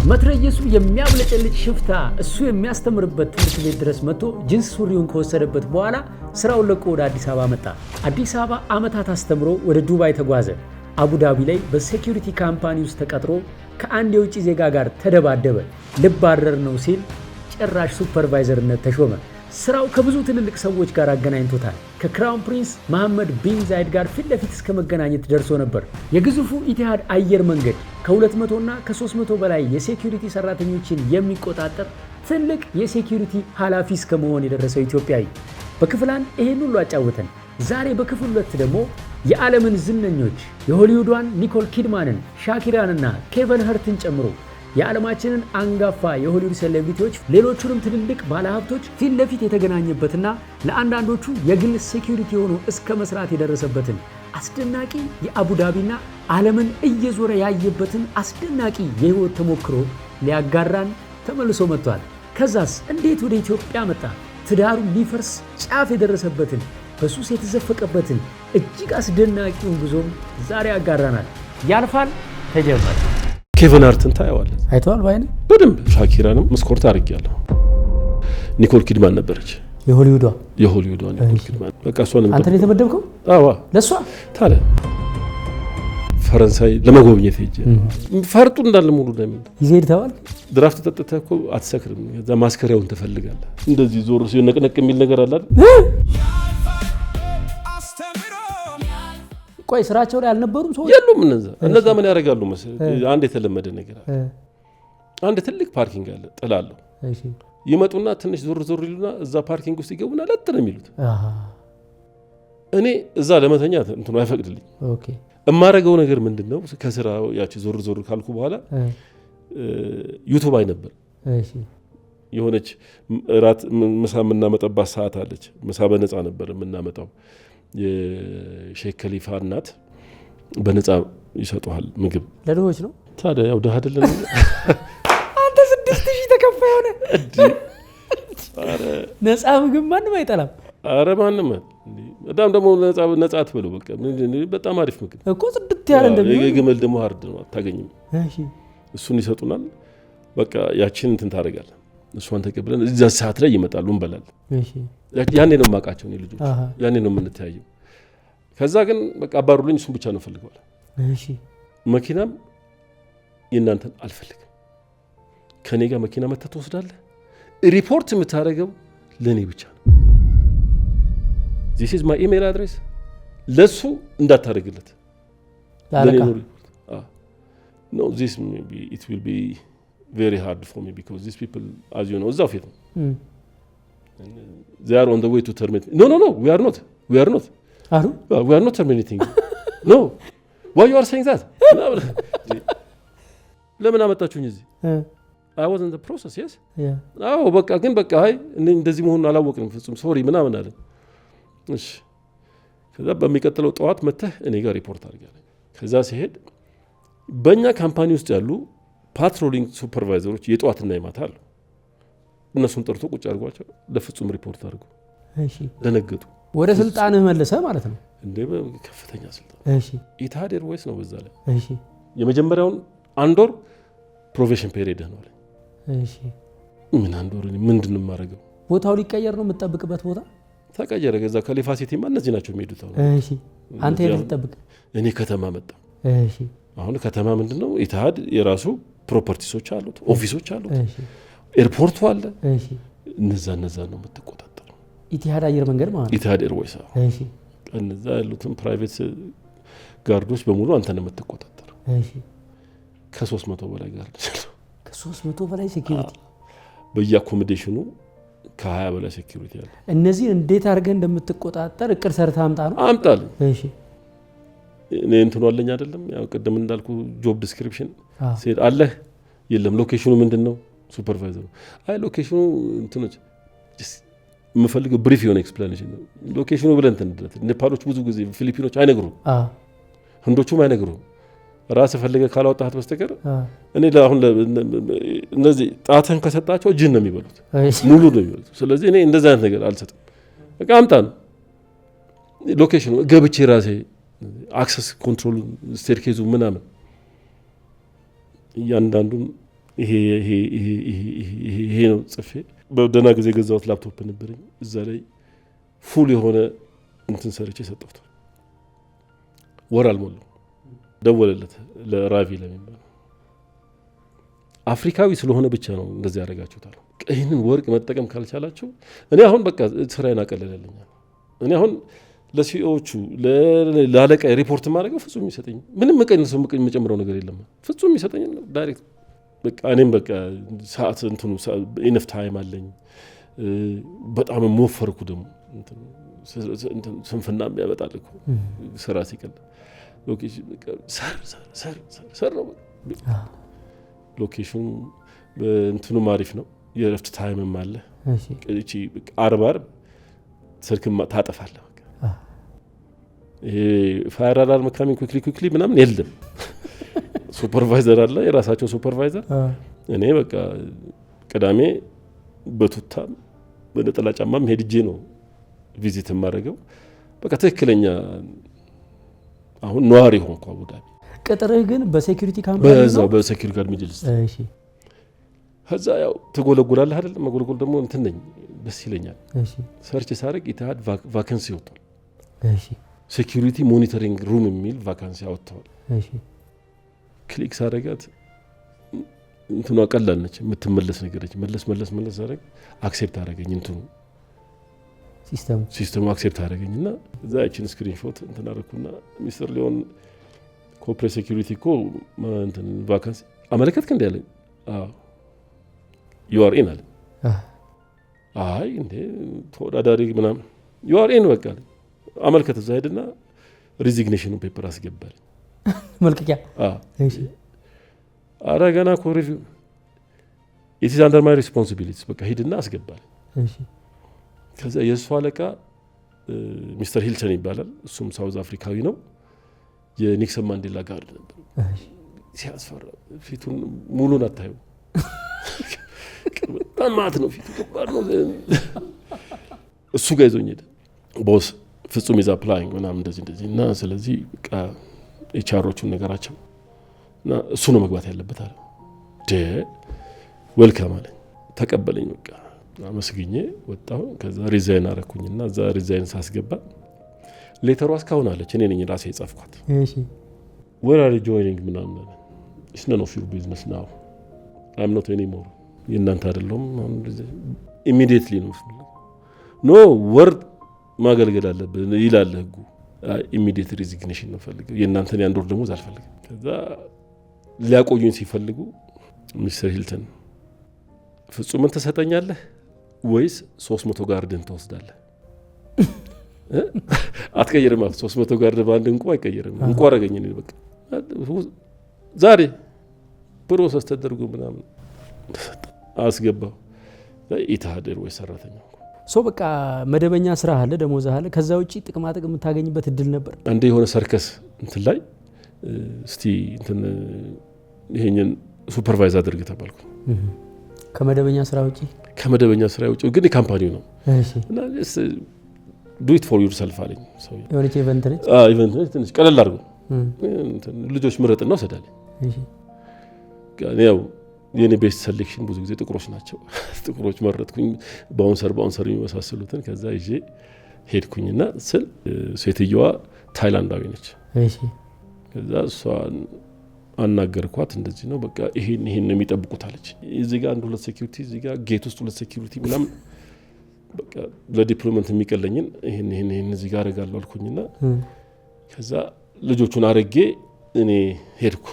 መትረየሱ የሚያብለጨልጭ ሽፍታ እሱ የሚያስተምርበት ትምህርት ቤት ድረስ መጥቶ ጂንስ ሱሪውን ከወሰደበት በኋላ ስራውን ለቆ ወደ አዲስ አበባ መጣ። አዲስ አበባ ዓመታት አስተምሮ ወደ ዱባይ ተጓዘ። አቡዳቢ ላይ በሴኩሪቲ ካምፓኒ ውስጥ ተቀጥሮ ከአንድ የውጭ ዜጋ ጋር ተደባደበ። ልብ አደር ነው ሲል ጭራሽ ሱፐርቫይዘርነት ተሾመ። ስራው ከብዙ ትልልቅ ሰዎች ጋር አገናኝቶታል። ከክራውን ፕሪንስ መሐመድ ቢን ዛይድ ጋር ፊት ለፊት እስከ መገናኘት ደርሶ ነበር። የግዙፉ ኢቲሃድ አየር መንገድ ከ200 እና ከ300 በላይ የሴኩሪቲ ሰራተኞችን የሚቆጣጠር ትልቅ የሴኩሪቲ ኃላፊ እስከ መሆን የደረሰው ኢትዮጵያዊ። በክፍል 1 ይሄን ሁሉ አጫወተን። ዛሬ በክፍል 2 ደግሞ የዓለምን ዝነኞች የሆሊውዷን ኒኮል ኪድማንን፣ ሻኪራንና ኬቨን ሀርትን ጨምሮ የዓለማችንን አንጋፋ የሆሊውድ ሴሌብሪቲዎች ሌሎቹንም ትልልቅ ባለሀብቶች ፊት ለፊት የተገናኘበትና ለአንዳንዶቹ የግል ሴኩሪቲ ሆኖ እስከ መስራት የደረሰበትን አስደናቂ የአቡዳቢና ዓለምን እየዞረ ያየበትን አስደናቂ የህይወት ተሞክሮ ሊያጋራን ተመልሶ መጥቷል። ከዛስ እንዴት ወደ ኢትዮጵያ መጣ? ትዳሩን ሊፈርስ ጫፍ የደረሰበትን በሱስ የተዘፈቀበትን እጅግ አስደናቂውን ጉዞም ዛሬ ያጋራናል። ያልፋል ተጀመረ። ኬቨን ሃርትን ታየዋለህ? አይተዋል ባይነ በደንብ። ሻኪራንም መስኮርት አድርጌያለሁ። ኒኮል ኪድማን ነበረች የሆሊውዷ ኒኮል ኪድማን። በቃ እሷን አንተ ነው የተመደብከው? አዎ ለሷ ታዲያ ፈረንሳይ ለመጎብኘት ሄጄ ፈርጡ እንዳለ ሙሉ ደም ይዘህ ተዋል። ድራፍት ተጠጥተህ እኮ አትሰክርም። እዛ ማስከሪያውን ትፈልጋለህ። እንደዚህ ዞር ሲል ነቅነቅ የሚል ነገር አለ አይደል? ቆይ ስራቸው ላይ አልነበሩም ሰዎች የሉም። እነዛ ምን ያደርጋሉ መሰለህ? አንድ የተለመደ ነገር አለ። አንድ ትልቅ ፓርኪንግ አለ፣ ጥላለሁ። እሺ ይመጡና ትንሽ ዞር ይሉና እዛ ፓርኪንግ ውስጥ ይገቡና ለጥ ነው የሚሉት። እኔ እዛ ለመተኛ እንትኑ አይፈቅድልኝ። ኦኬ እማረገው ነገር ምንድነው? ከስራ ያቺ ዞር ካልኩ በኋላ ዩቲዩብ አይ ነበር። እሺ የሆነች ራት ምሳ የምናመጣባት ሰዓት አለች። ምሳ በነፃ ነበር የምናመጣው። የሼክ ከሊፋ እናት በነፃ ይሰጡሃል ምግብ። ለድሆች ነው ታዲያ ያው ደሃ አይደለም አንተ 6000 ተከፋይ ሆነ። አረ ነፃ ምግብ ማንም አይጠላም። አረ ማንም በጣም ደግሞ ነፃ አትበሉ። በቃ በጣም አሪፍ ምግብ እኮ ጽድት ያለ እንደሚሆን። የግመል ደግሞ ሃርድ ነው አታገኝም። እሺ እሱን ይሰጡናል። በቃ ያቺን እንትን ታደርጋለህ። እሷን ተቀብለን እዛ ሰዓት ላይ ይመጣሉ እንበላለን። እሺ ያኔ ነው የማውቃቸው ነው ልጆች። ያኔ ነው የምንተያየው። ከዛ ግን በቃ አባሩልኝ እሱን ብቻ ነው ፈልገዋል። እሺ መኪናም የእናንተን አልፈልግም። ከኔ ጋር መኪና መተህ ትወስዳለህ። ሪፖርት የምታደርገው ለኔ ብቻ ነው። this is my email address ለሱ እንዳታደርግለት ለኔ ነው ሪፖርት። no this maybe it will be very hard for me because these people as you know እዛው ፊት ነው they are on the way to terminate. No we are not we are not terminating. No why you are saying that? ለምን አመጣችሁኝ እዚህ? I was in the process. Yes አዎ በቃ ግን በቃ አይ እንደዚህ መሆኑን አላወቅንም ፍጹም ሶሪ ምናምን አለ። እሺ ከዛ በሚቀጥለው ጠዋት መተህ እኔ ጋር ሪፖርት አድርጋለህ። ከዛ ሲሄድ በእኛ ካምፓኒ ውስጥ ያሉ ፓትሮሊንግ ሱፐርቫይዘሮች የጠዋትና የማታ አሉ። እነሱን ጠርቶ ቁጭ አድርጓቸው ለፍጹም ሪፖርት አድርጉ። እሺ ደነገጡ። ወደ ስልጣንህ መልሰህ ማለት ነው እንዴ? ከፍተኛ ስልጣን። እሺ ኢቲሃድ ኤርዌይስ ነው በዛ ላይ። እሺ የመጀመሪያውን አንድ ወር ፕሮፌሽን ፔሪድ ነው አለኝ። እሺ ምን አንድ ወር ምንድን ነው የማደርገው? ቦታው ሊቀየር ነው የምትጠብቅበት ቦታ ተቀየረ። ከዛ ከሊፋ ሲቲማ እነዚህ ናቸው የሚሄዱት አሁን። እሺ አንተ የት ትጠብቅ? እኔ ከተማ መጣ። እሺ አሁን ከተማ ምንድነው? ኢቲሃድ የራሱ ፕሮፐርቲሶች አሉት፣ ኦፊሶች አሉት፣ እሺ ኤርፖርቱ አለ። እሺ እነዛ ነው የምትቆጣጠረው። ኢቲሃድ አየር መንገድ ማለት ነው። ኢቲሃድ ኤርዌይስ። እሺ እነዛ ያሉትን ፕራይቬት ጋርዶች በሙሉ አንተ ነው የምትቆጣጠረው። እሺ ከ300 በላይ ጋርዶች አሉ። ከ300 በላይ ሴኩሪቲ በየአኮሞዴሽኑ ከ20 በላይ ሴኩሪቲ አለ። እነዚህ እንዴት አድርገህ እንደምትቆጣጠር እቅድ ሰርተህ አምጣ ነው? አምጣልኝ። እሺ እኔ እንትን አለኝ አይደለም? ያው ቅድም እንዳልኩ ጆብ ዲስክሪፕሽን ሴት አለህ? የለም። ሎኬሽኑ ምንድነው? ሱፐርቫይዘሩ አይ ሎኬሽኑ እንትኖች የምፈልገው ብሪፍ የሆነ ኤክስፕላኔሽን ነው። ሎኬሽኑ ብለን እንትን ኔፓሎች ብዙ ጊዜ ፊሊፒኖች አይነግሩም፣ ህንዶቹም አይነግሩም። ራስ ፈልገህ ካላወጣህት በስተቀር እኔ አሁን እነዚህ ጣትህን ከሰጣቸው እጅን ነው የሚበሉት፣ ሙሉ ነው የሚበሉት። ስለዚህ እኔ እንደዛ አይነት ነገር አልሰጥም። በቃ አምጣ ነው ሎኬሽኑ። ገብቼ ራሴ አክሰስ ኮንትሮል ስቴርኬዙ ምናምን እያንዳንዱን ይሄ ነው ጽፌ በደህና ጊዜ ገዛሁት ላፕቶፕ ነበረኝ እዛ ላይ ፉል የሆነ እንትን ሰርቼ ሰጠሁት ወር አልሞላው ደወለለት ለራቪ ለሚባል አፍሪካዊ ስለሆነ ብቻ ነው እንደዚህ ያደርጋችሁታል ይሄንን ወርቅ መጠቀም ካልቻላችሁ እኔ አሁን በቃ ስራዬን አቀለለልኛል እኔ አሁን ለሲኦቹ ለአለቃ ሪፖርት ማድረግ ፍጹም ይሰጠኝ ምንም መቀነስ መጨመረው ነገር የለም ፍጹም ይሰጠኝ ዳይሬክት በቃ እኔም በቃ ሰዓት እንትኑ ኢነፍ ታይም አለኝ በጣም ሞፈርኩ ደግሞ እንትን ስንፍና ያመጣል እኮ ስራ ሲቀል ሎኬሽን ሰር ነው ሎኬሽኑ እንትኑ ማሪፍ ነው የረፍት ታይምም አለ እቺ አርባር ስልክም ታጠፋለህ በቃ ይሄ ፋየር አላርም ካሚንግ ኩክሊ ምናምን የለም ሱፐርቫይዘር አለ የራሳቸው ሱፐርቫይዘር እኔ በቃ ቅዳሜ በቱታ በነጠላ ጫማም ሄድጄ ነው ቪዚት ማድረገው በቃ ትክክለኛ አሁን ነዋሪ ሆንኩ አቡዳቢ ቅጥርህ ግን በሴኩሪቲ ካምፓኒ በዛው በሴኩሪቲ ጋርድ ሚድል ኢስት እሺ ከዛ ያው ተጎለጎላለህ አይደል መጎለጎል ደግሞ እንትን ነኝ ደስ ይለኛል እሺ ሰርች ሳረግ ኢታድ ቫካንሲ ወጥቷል እሺ ሴኩሪቲ ሞኒተሪንግ ሩም የሚል ቫካንሲ አወጥቷል እሺ ክሊክ ሳረጋት እንትኑ አቀላል ነች የምትመለስ ነገር ነች መለስ ሳረግ አክሴፕት አደረገኝ እንትኑ ሲስተሙ አክሴፕት አደረገኝና እዛ እቺን ስክሪንሾት እንትን አረኩና ሚስተር ሊዮን ኮርፖሬት ሴኩሪቲ እኮ እንትን ቫካንሲ አመለከትክ እንደ ያለኝ you are in አለ አይ እንደ ተወዳዳሪ ምናምን you are in በቃ አመልከት እዛ ሄድና ሪዚግኔሽን ፔፐር አስገባል መልቀቂያ እሺ አራጋና ኮ ሪቪው it is under my responsibilities በቃ ሄድና አስገባል እሺ ከዛ የሱ አለቃ ሚስተር ሂልተን ይባላል እሱም ሳውዝ አፍሪካዊ ነው የኒክሰን ማንዴላ ጋርድ ነበር እሺ ሲያስፈራ ፊቱን ሙሉን አታዩ በጣም ነው ፊቱ ከባድ ነው እሱ ጋር ይዞኝ ሄደ ቦስ ፍጹም is applying ምናምን እንደዚህ እና ስለዚህ በቃ ኤችአሮቹን ነገራቸው እና እሱ ነው መግባት ያለበት አለ ዌልካም አለኝ ተቀበለኝ በቃ አመስግኜ ወጣሁ ከዛ ሪዛይን አረኩኝና እዛ ሪዛይን ሳስገባ ሌተሩ አስካውን አለች እኔ ነኝ ራሴ የጻፍኳት እሺ where are you joining ምናምን it's none of your business now I'm not anymore የእናንተ አይደለም immediately ነው ወር ማገልገል አለብን ይላል ህጉ immediate resignation ነው ፈልገው የእናንተን ያንዶር ደሞዝ አልፈልግም ከዛ ሊያቆዩኝ ሲፈልጉ ሚስተር ሂልተን ፍጹምን ተሰጠኛለህ ወይስ 300 ጋርድን ተወስዳለህ አትቀየርም 300 ጋርድ ባንድ እንኳን አይቀየርም እንኳን አረጋኝ ነው በቃ ዛሬ ፕሮሰስ ተደርጎ ምናምን አስገባው ኢታሃደር ወይ ሰራተኛ በቃ መደበኛ ስራ አለ ደሞዝ አለ ከዛ ውጪ ጥቅማ ጥቅም የምታገኝበት እድል ነበር አንዴ የሆነ ሰርከስ እንትን ላይ እስቲ እንትን ይሄንን ሱፐርቫይዝ አድርግ ተባልኩ ከመደበኛ ስራ ውጪ ግን የካምፓኒው ነው እሺ እና do it for yourself አለኝ ሰው የሆነ ኢቨንት ነች ኢቨንት ነች ትንሽ ቀለል አድርጎ ልጆች ምረጥና ወሰዳለኝ እሺ ያው የኔ ቤስት ሴሌክሽን ብዙ ጊዜ ጥቁሮች ናቸው ጥቁሮች መረጥኩኝ ባውንሰር የሚመሳሰሉትን ከዛ ይዤ ሄድኩኝና ስል ሴትየዋ ታይላንዳዊ ነች እሺ ከዛ እሷን አናገርኳት እንደዚህ ነው በቃ ይሄን ነው የሚጠብቁት አለች እዚህ ጋር አንድ ሁለት ሴኩሪቲ እዚህ ጋር ጌት ውስጥ ሁለት ሴኩሪቲ ምናምን በቃ ለዲፕሎይመንት የሚቀለኝን ይሄን እዚህ ጋር አረጋለሁ አልኩኝና ከዛ ልጆቹን አረጌ እኔ ሄድኩ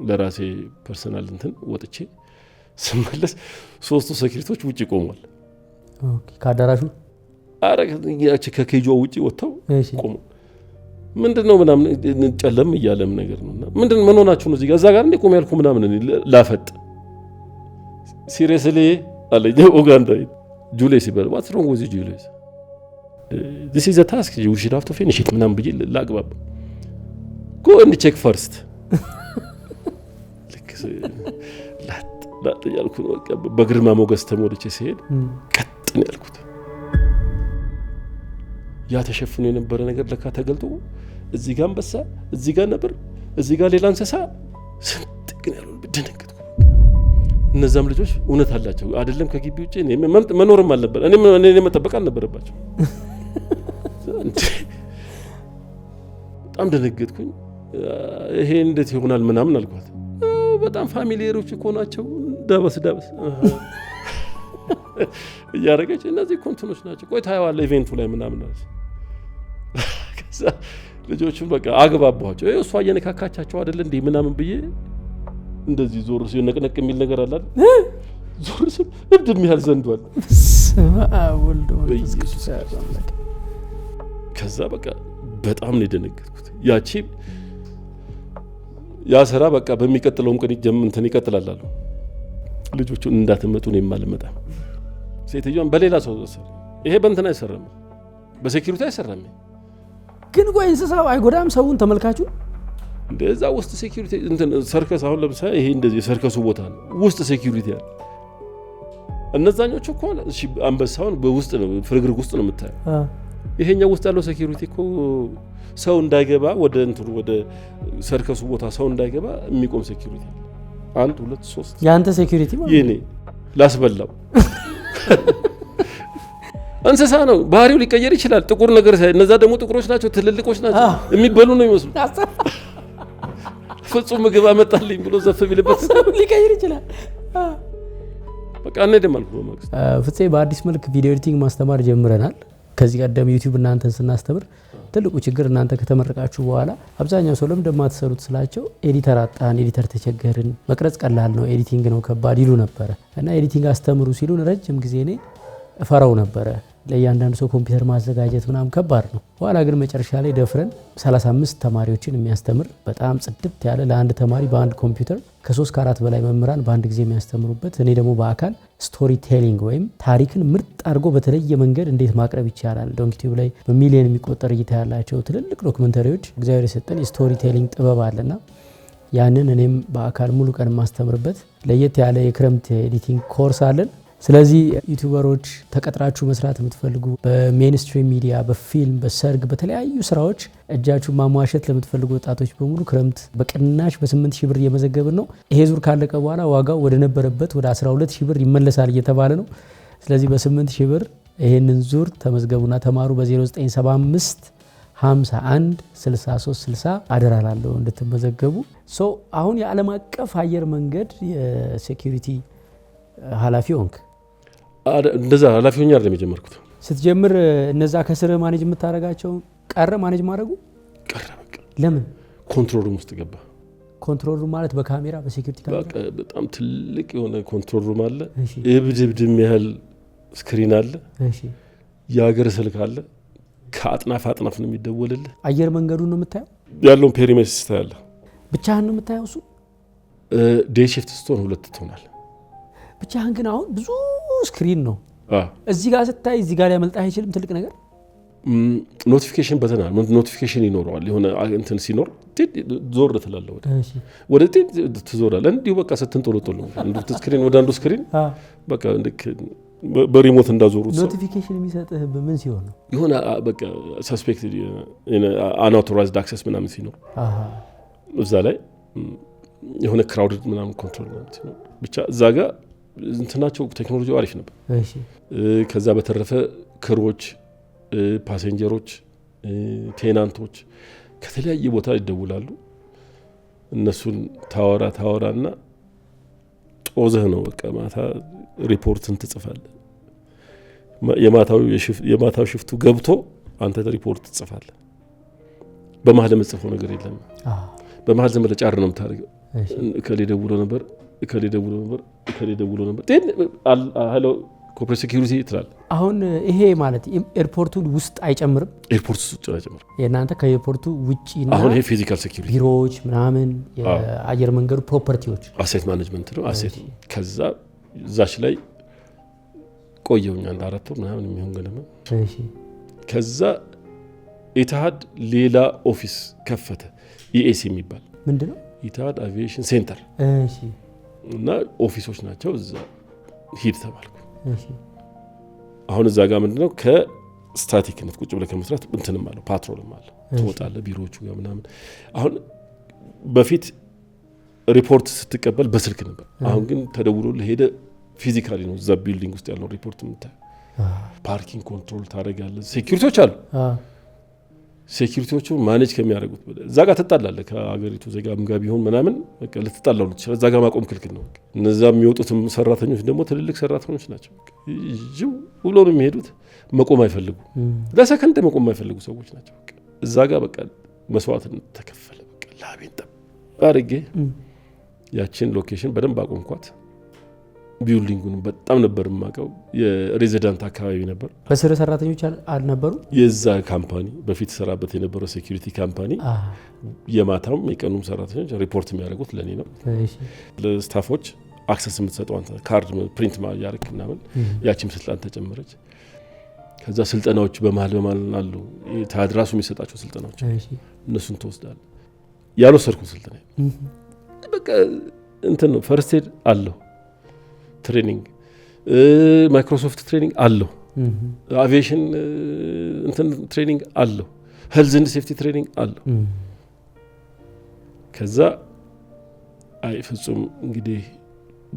ለራሴ ፐርሰናል እንትን ወጥቼ ስመለስ ሶስቱ ሴኩሪቲዎች ውጪ ቆመዋል ኦኬ ካዳራሹ ያቺ ከኬጆ ውጪ ወጣው ቆሙ ምንድነው ምናምን ጨለም ይያለም ነገር ነውና ምንድነው ምን ሆናችሁ ነው እዚህ ጋር እዛ ጋር እንደ ቆም ያልኩ ምናምን ላፈጥ ሲሪየስሊ አለኝ ኡጋንዳዊ ጁሊየስ ይባላል what's wrong with you Julius this is a task you should have to finish it ምናምን ብዬ ላግባብ go and check first ላጥ ያልኩ ነው በግርማ ሞገስ ተሞልቼ ሲሄድ ቀጥ ነው ያልኩት ያ ተሸፍኖ የነበረ ነገር ለካ ተገልጦ እዚህ ጋር አንበሳ እዚህ ጋር ነበር እዚህ ጋር ሌላ እንስሳ ስንጥቅ ነው ያለው ብደነገጥኩ እነዛም ልጆች እውነት አላቸው አይደለም ከግቢ ውጪ እኔ መኖርም አልነበር እኔ መጠበቅ አልነበረባቸው በጣም ደነገጥኩኝ ይሄ እንዴት ይሆናል ምናምን አልኳት በጣም ፋሚሊየሮች እኮ ናቸው ዳበስ እያረገች እነዚህ ኮንትኖች ናቸው ቆይ ታያዋለ ኢቨንቱ ላይ ምናምን አለች ከዛ ልጆቹን በቃ አግባባቸው እሷ እየነካካቻቸው አይደል እንዴ ምናምን ብዬ እንደዚህ ዞር ሲል ነቅነቅ የሚል ነገር አለ ዞር ሲል እብድም ያህል ዘንዷል ወልዶ ኢየሱስ ከዛ በቃ በጣም ነው የደነገጥኩት ያቺ ያ ስራ በቃ በሚቀጥለውም ቀን እንትን ይቀጥላል አሉ ልጆቹን እንዳትመጡ ነው የማልመጣ ሴትዮዋን በሌላ ሰው ዘሰረ ይሄ በእንትን አይሰራም በሴኩሪቲ አይሰራም ግን ቆይ እንስሳው አይጎዳም ሰውን ተመልካቹ እንደዛ ውስጥ ሴኩሪቲ እንትን ሰርከስ አሁን ለምሳሌ ይሄ እንደዚህ ሰርከሱ ቦታ ነው ውስጥ ሴኩሪቲ አለ እነዛኞቹ እኮ እሺ አንበሳውን በውስጥ ነው ፍርግርግ ውስጥ ነው የምታየው ይሄኛው ውስጥ ያለው ሴኩሪቲ እኮ ሰው እንዳይገባ ወደ እንትሩ ወደ ሰርከሱ ቦታ ሰው እንዳይገባ የሚቆም ሴኩሪቲ አለ 1 2 3 ያንተ ሴኩሪቲ ማለት የኔ ላስበላው እንስሳ ነው ባህሪው ሊቀየር ይችላል ጥቁር ነገር እነዛ ደግሞ ጥቁሮች ናቸው ትልልቆች ናቸው የሚበሉ ነው ይመስሉ ፍጹም ምግብ አመጣልኝ ብሎ ዘፍ ቢልበት ሊቀየር ይችላል በቃ እኔ ደማልኩ በማክስ ፍፄ በአዲስ መልክ ቪዲዮ ኤዲቲንግ ማስተማር ጀምረናል ከዚህ ቀደም ዩቲዩብ እናንተን ስናስተምር ትልቁ ችግር እናንተ ከተመረቃችሁ በኋላ አብዛኛው ሰው ለምን እንደማትሰሩት ስላቸው ኤዲተር አጣን ኤዲተር ተቸገርን መቅረጽ ቀላል ነው ኤዲቲንግ ነው ከባድ ይሉ ነበር እና ኤዲቲንግ አስተምሩ ሲሉን ረጅም ጊዜ እኔ እፈራው ነበር ለእያንዳንዱ ሰው ኮምፒውተር ማዘጋጀት ምናምን ከባድ ነው በኋላ ግን መጨረሻ ላይ ደፍረን 35 ተማሪዎችን የሚያስተምር በጣም ጽድት ያለ ለአንድ ተማሪ በአንድ ኮምፒውተር ከ3 ከ4 በላይ መምህራን በአንድ ጊዜ የሚያስተምሩበት እኔ ደግሞ በአካል ስቶሪ ቴሊንግ ወይም ታሪክን ምርጥ አድርጎ በተለየ መንገድ እንዴት ማቅረብ ይቻላል ዶንኪቲዩብ ላይ በሚሊዮን የሚቆጠር እይታ ያላቸው ትልልቅ ዶክመንተሪዎች እግዚአብሔር የሰጠን የስቶሪ ቴሊንግ ጥበብ አለና ያንን እኔም በአካል ሙሉ ቀን ማስተምርበት ለየት ያለ የክረምት ኤዲቲንግ ኮርስ አለን ስለዚህ ዩቲዩበሮች ተቀጥራችሁ መስራት የምትፈልጉ በሜንስትሪም ሚዲያ በፊልም በሰርግ በተለያዩ ስራዎች እጃችሁ ማሟሸት ለምትፈልጉ ወጣቶች በሙሉ ክረምት በቅናሽ በ8000 ብር እየመዘገብን ነው ይሄ ዙር ካለቀ በኋላ ዋጋው ወደ ነበረበት ወደ 12000 ብር ይመለሳል እየተባለ ነው ስለዚህ በ8000 ብር ይሄንን ዙር ተመዝገቡና ተማሩ በ0975 51 63 60 አደራላለሁ እንድትመዘገቡ አሁን የዓለም አቀፍ አየር መንገድ የሴኩሪቲ ኃላፊ ሆንክ እንደዛ ኃላፊ ሆኜ አይደለም የጀመርኩት ስትጀምር እነዛ ከስር ማኔጅ የምታረጋቸው ቀረ ማኔጅ ማድረጉ ቀረ በቃ ለምን ኮንትሮል ሩም ውስጥ ገባ ኮንትሮል ሩም ማለት በካሜራ በሴኩሪቲ ካሜራ በቃ በጣም ትልቅ የሆነ ኮንትሮል ሩም አለ እብድብድም ያህል ስክሪን አለ እሺ የሀገር ስልክ አለ ከአጥናፍ አጥናፍ ነው የሚደወልልህ አየር መንገዱን ነው የምታየው ያለውን ፔሪሜትር ስታያለ ብቻህን ነው የምታየው እሱ ዴይ ሺፍት ስትሆን 2 ትሆናል ብቻህን ግን አሁን ብዙ ስክሪን ነው እዚህ ጋር ስታይ እዚህ ጋር ያመልጣ አይችልም ትልቅ ነገር ኖቲፊኬሽን በተናል ኖቲፊኬሽን ይኖረዋል የሆነ እንትን ሲኖር ዞር ትላለህ ወደ ትዞራለህ እንዲሁ በቃ ስትንጦለጦል ነው አንዱ ስክሪን ወደ አንዱ ስክሪን በቃ በሪሞት እንዳዞሩት ኖቲፊኬሽን የሚሰጥህ በምን ሲሆን ነው የሆነ በቃ ሰስፔክትድ አንአውቶራይዝድ አክሰስ ምናምን ሲኖር እዛ ላይ የሆነ ክራውድድ ምናምን ኮንትሮል ነው ብቻ እዛ ጋር እንትናቸው ቴክኖሎጂው አሪፍ ነበር እሺ ከዛ በተረፈ ክሮች ፓሴንጀሮች ቴናንቶች ከተለያየ ቦታ ይደውላሉ እነሱን ታወራና ጦዘህ ነው በቃ ማታ ሪፖርትን ትጽፋለህ የማታው ሽፍቱ ገብቶ አንተ ሪፖርት ትጽፋለህ በመሀል የምትጽፈው ነገር የለም በመሀል ዝም ብለህ ጫር ነው የምታደርገው ከሌ ደውሎ ነበር ሄሎ ኮርፖሬት ሴኩሪቲ ትላል አሁን ይሄ ማለት ኤርፖርቱን ውስጥ አይጨምርም ኤርፖርት ውስጥ አይጨምርም የናንተ ከኤርፖርቱ ውጪና አሁን ይሄ ፊዚካል ሴኩሪቲ ቢሮዎች ምናምን የአየር መንገዱ ፕሮፐርቲዎች አሴት ማኔጅመንት ነው አሴት ከዛ እዛች ላይ ቆየውኛ አንድ 4 ወር ምናምን የሚሆን ገለማ እሺ ከዛ ኢትሃድ ሌላ ኦፊስ ከፈተ ኢኤሲ የሚባል ምንድነው ኢትሃድ አቪዬሽን ሴንተር እሺ እና ኦፊሶች ናቸው እዛ ሂድ ተባልኩ እሺ አሁን እዛ ጋር ምንድነው ከስታቲክነት ቁጭ ብለህ ከመስራት እንትንም አለ ፓትሮልም አለ ትወጣለህ ቢሮዎቹ ጋር ምናምን አሁን በፊት ሪፖርት ስትቀበል በስልክ ነበር። አሁን ግን ተደውሎልህ ሄደ ፊዚካሊ ነው እዛ ቢልዲንግ ውስጥ ያለው ሪፖርት የምታየው። ፓርኪንግ ኮንትሮል ታደርጋለህ። ሴኩሪቲዎች አሉ። ሴኩሪቲዎቹ ማኔጅ ከሚያደርጉት እዛ ጋር ትጣላለህ ከአገሪቱ ዜጋም ጋር ቢሆን ምናምን በቃ ልትጣላሉ ትችላለህ። እዛ ጋር ማቆም ክልክል ነው። እነዛ የሚወጡትም ሰራተኞች ደግሞ ትልልቅ ሰራተኞች ናቸው። ይው ብሎ ነው የሚሄዱት። መቆም አይፈልጉ፣ ለሰከንድ መቆም አይፈልጉ ሰዎች ናቸው። እዛ ጋር በቃ መስዋዕትነት ተከፈለ። በቃ ላቤን ጠብ አድርጌ ያችን ሎኬሽን በደንብ አቆምኳት። ቢልዲንጉን በጣም ነበር የማውቀው። የሬዚዳንት አካባቢ ነበር። በስር ሰራተኞች አልነበሩ። የዛ ካምፓኒ በፊት ሰራበት የነበረው ሴኩሪቲ ካምፓኒ የማታም የቀኑም ሰራተኞች ሪፖርት የሚያደርጉት ለኔ ነው። ለስታፎች አክሰስ የምትሰጠው አንተ ካርድ ፕሪንት ያደርግ ምናምን ያቺም ስልጣን ተጨመረች። ከዛ ስልጠናዎች በመሃል አሉ። ታድራሱ የሚሰጣቸው ስልጠናዎች እነሱን ተወስዳለህ። ያልወሰድኩት ስልጠና በቃ እንትን ነው። ፈርስት ኤድ አለው ትሬኒንግ፣ ማይክሮሶፍት ትሬኒንግ አለው፣ አቪዬሽን እንትን ትሬኒንግ አለው፣ ሄልዝ ኤንድ ሴፍቲ ትሬኒንግ አለው። ከዛ አይ ፍጹም እንግዲህ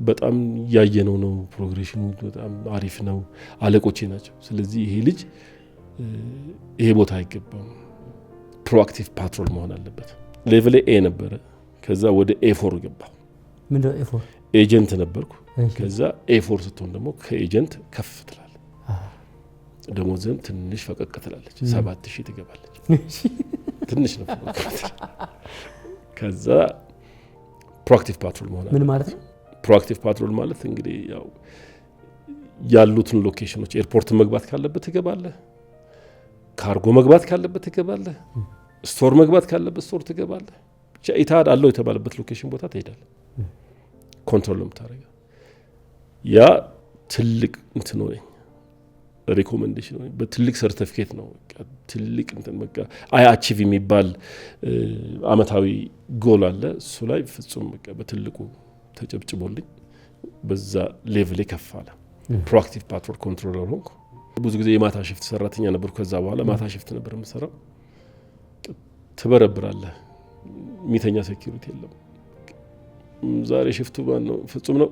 በጣም ያየነው ነው። ፕሮግሬሽኑ በጣም አሪፍ ነው። አለቆቼ ናቸው። ስለዚህ ይሄ ልጅ ይሄ ቦታ አይገባም፣ ፕሮአክቲቭ ፓትሮል መሆን አለበት። ሌቭል ኤ ነበረ። ከዛ ወደ ኤ4 ገባሁ። ምንድነው ኤ4? ኤጀንት ነበርኩ። ከዛ ኤ4 ስትሆን ደግሞ ከኤጀንት ከፍ ትላለች። ደሞዝም ትንሽ ፈቀቅ ትላለች። 7000 ትገባለች። ትንሽ ነው። ከዛ ፕሮአክቲቭ ፓትሮል መሆን ምን ማለት ነው? ፕሮአክቲቭ ፓትሮል ማለት እንግዲህ ያው ያሉትን ሎኬሽኖች ኤርፖርት መግባት ካለበት ትገባለህ፣ ካርጎ መግባት ካለበት ትገባለህ፣ ስቶር መግባት ካለበት ስቶር ትገባለህ። ኢታድ አለው የተባለበት ሎኬሽን ቦታ ትሄዳለህ። ኮንትሮል የምታደርገው ያ ትልቅ እንትን ነው። ሪኮሜንዴሽን ነው። በትልቅ ሰርቲፊኬት ነው። ትልቅ እንትን በቃ አይ አቺቭ የሚባል አመታዊ ጎል አለ። እሱ ላይ ፍጹም በቃ በትልቁ ተጨብጭቦልኝ በዛ ሌቭል ከፋለ። ፕሮአክቲቭ ፓትሮል ኮንትሮለር ሆንኩ። ብዙ ጊዜ የማታ ሽፍት ሰራተኛ ነበርኩ። ከዛ በኋላ ማታ ሽፍት ነበር የምሰራው። ትበረብራለህ። ሚተኛ ሴኩሪቲ የለም። ዛሬ ሽፍቱ ማን ነው? ፍጹም ነው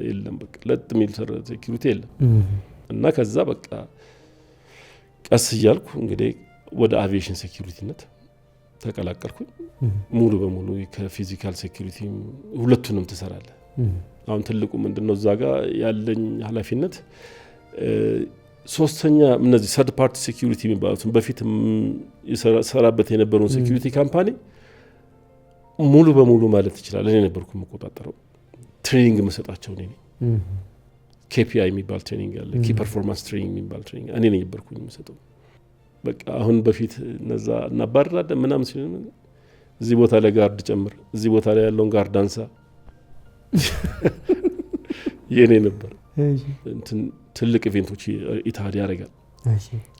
የለም። በቃ ለጥ ሚል ሴኩሪቲ የለም። እና ከዛ በቃ ቀስ እያልኩ እንግዲህ ወደ አቪዬሽን ሴኩሪቲነት ተቀላቀልኩኝ። ሙሉ በሙሉ ከፊዚካል ሴኩሪቲ ሁለቱንም ትሰራለህ። አሁን ትልቁ ምንድነው እዛ ጋር ያለኝ ኃላፊነት ሶስተኛ እነዚህ ሰርድ ፓርቲ ሴኩሪቲ የሚባሉትን በፊት ሰራበት የነበረውን ሴኩሪቲ ካምፓኒ ሙሉ በሙሉ ማለት ይችላል እኔ ነበርኩ መቆጣጠረው። ትሬኒንግ መሰጣቸው እኔ ነኝ። KPI የሚባል ትሬኒንግ አለ። ኪ ፐርፎርማንስ ትሬኒንግ የሚባል ትሬኒንግ እኔ ነኝ ነበርኩኝ የምሰጠው። በቃ አሁን በፊት እነዛ እናባረራደ ምናምን ሲል እዚህ ቦታ ላይ ጋርድ ጨምር፣ እዚህ ቦታ ላይ ያለውን ጋርድ አንሳ የኔ ነበር። እንትን ትልቅ ኢቨንቶች ኢታድ ያደርጋል።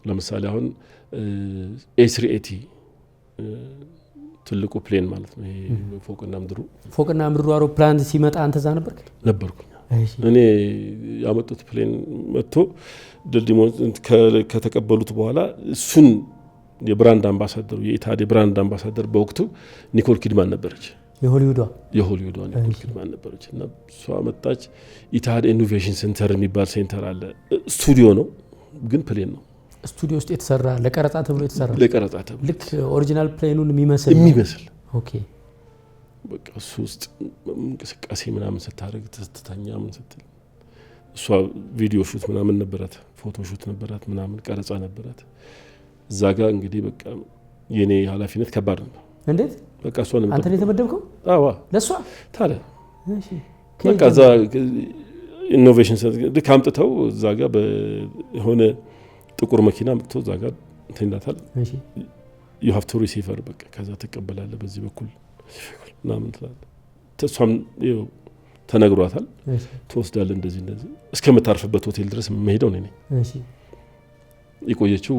ለምሳሌ አሁን A380 ትልቁ ፕሌን ማለት ነው። ይሄ ፎቅና ምድሩ አውሮፕላን ሲመጣ አንተ እዛ ነበርኩኝ። እኔ ያመጡት ፕሌን መጥቶ ድልድሞ ከተቀበሉት በኋላ እሱን የብራንድ አምባሳደሩ የኢታድ የብራንድ አምባሳደር በወቅቱ ኒኮል ኪድማን ነበረች። የሆሊውዷ ኒኮል ኪድማን ነበረች። እና እሷ መጣች። ኢታድ ኢኖቬሽን ሴንተር የሚባል ሴንተር አለ። ስቱዲዮ ነው ግን ፕሌን ነው። ስቱዲዮ ውስጥ የተሰራ ለቀረጻ ተብሎ የተሰራ ልክ ኦሪጂናል ፕሌኑን የሚመስል ኦኬ። በቃ እሱ ውስጥ እንቅስቃሴ ምናምን ስታደርግ ተስተኛ ምን ስትል እሷ ቪዲዮ ሹት ምናምን ነበራት፣ ፎቶ ሹት ነበራት፣ ምናምን ቀረጻ ነበራት። እዛ ጋር እንግዲህ በቃ የኔ ኃላፊነት ከባድ ነው። እንዴት በቃ እሷ ነው አንተ የተመደብከው? አዎ ለሷ ታዲያ እሺ። በቃ እዛ ኢኖቬሽን ልክ አምጥተው እዛ ጋር በሆነ ጥቁር መኪና መጥቶ እዛ ጋር እንተናታል። እሺ you have to receive በቃ ከዛ ተቀበላለህ በዚህ በኩል ምናምን ትላለህ። ተሷም ተነግሯታል። ትወስዳለህ እንደዚህ እስከምታርፍበት ሆቴል ድረስ መሄደው ነኝ። እሺ የቆየችው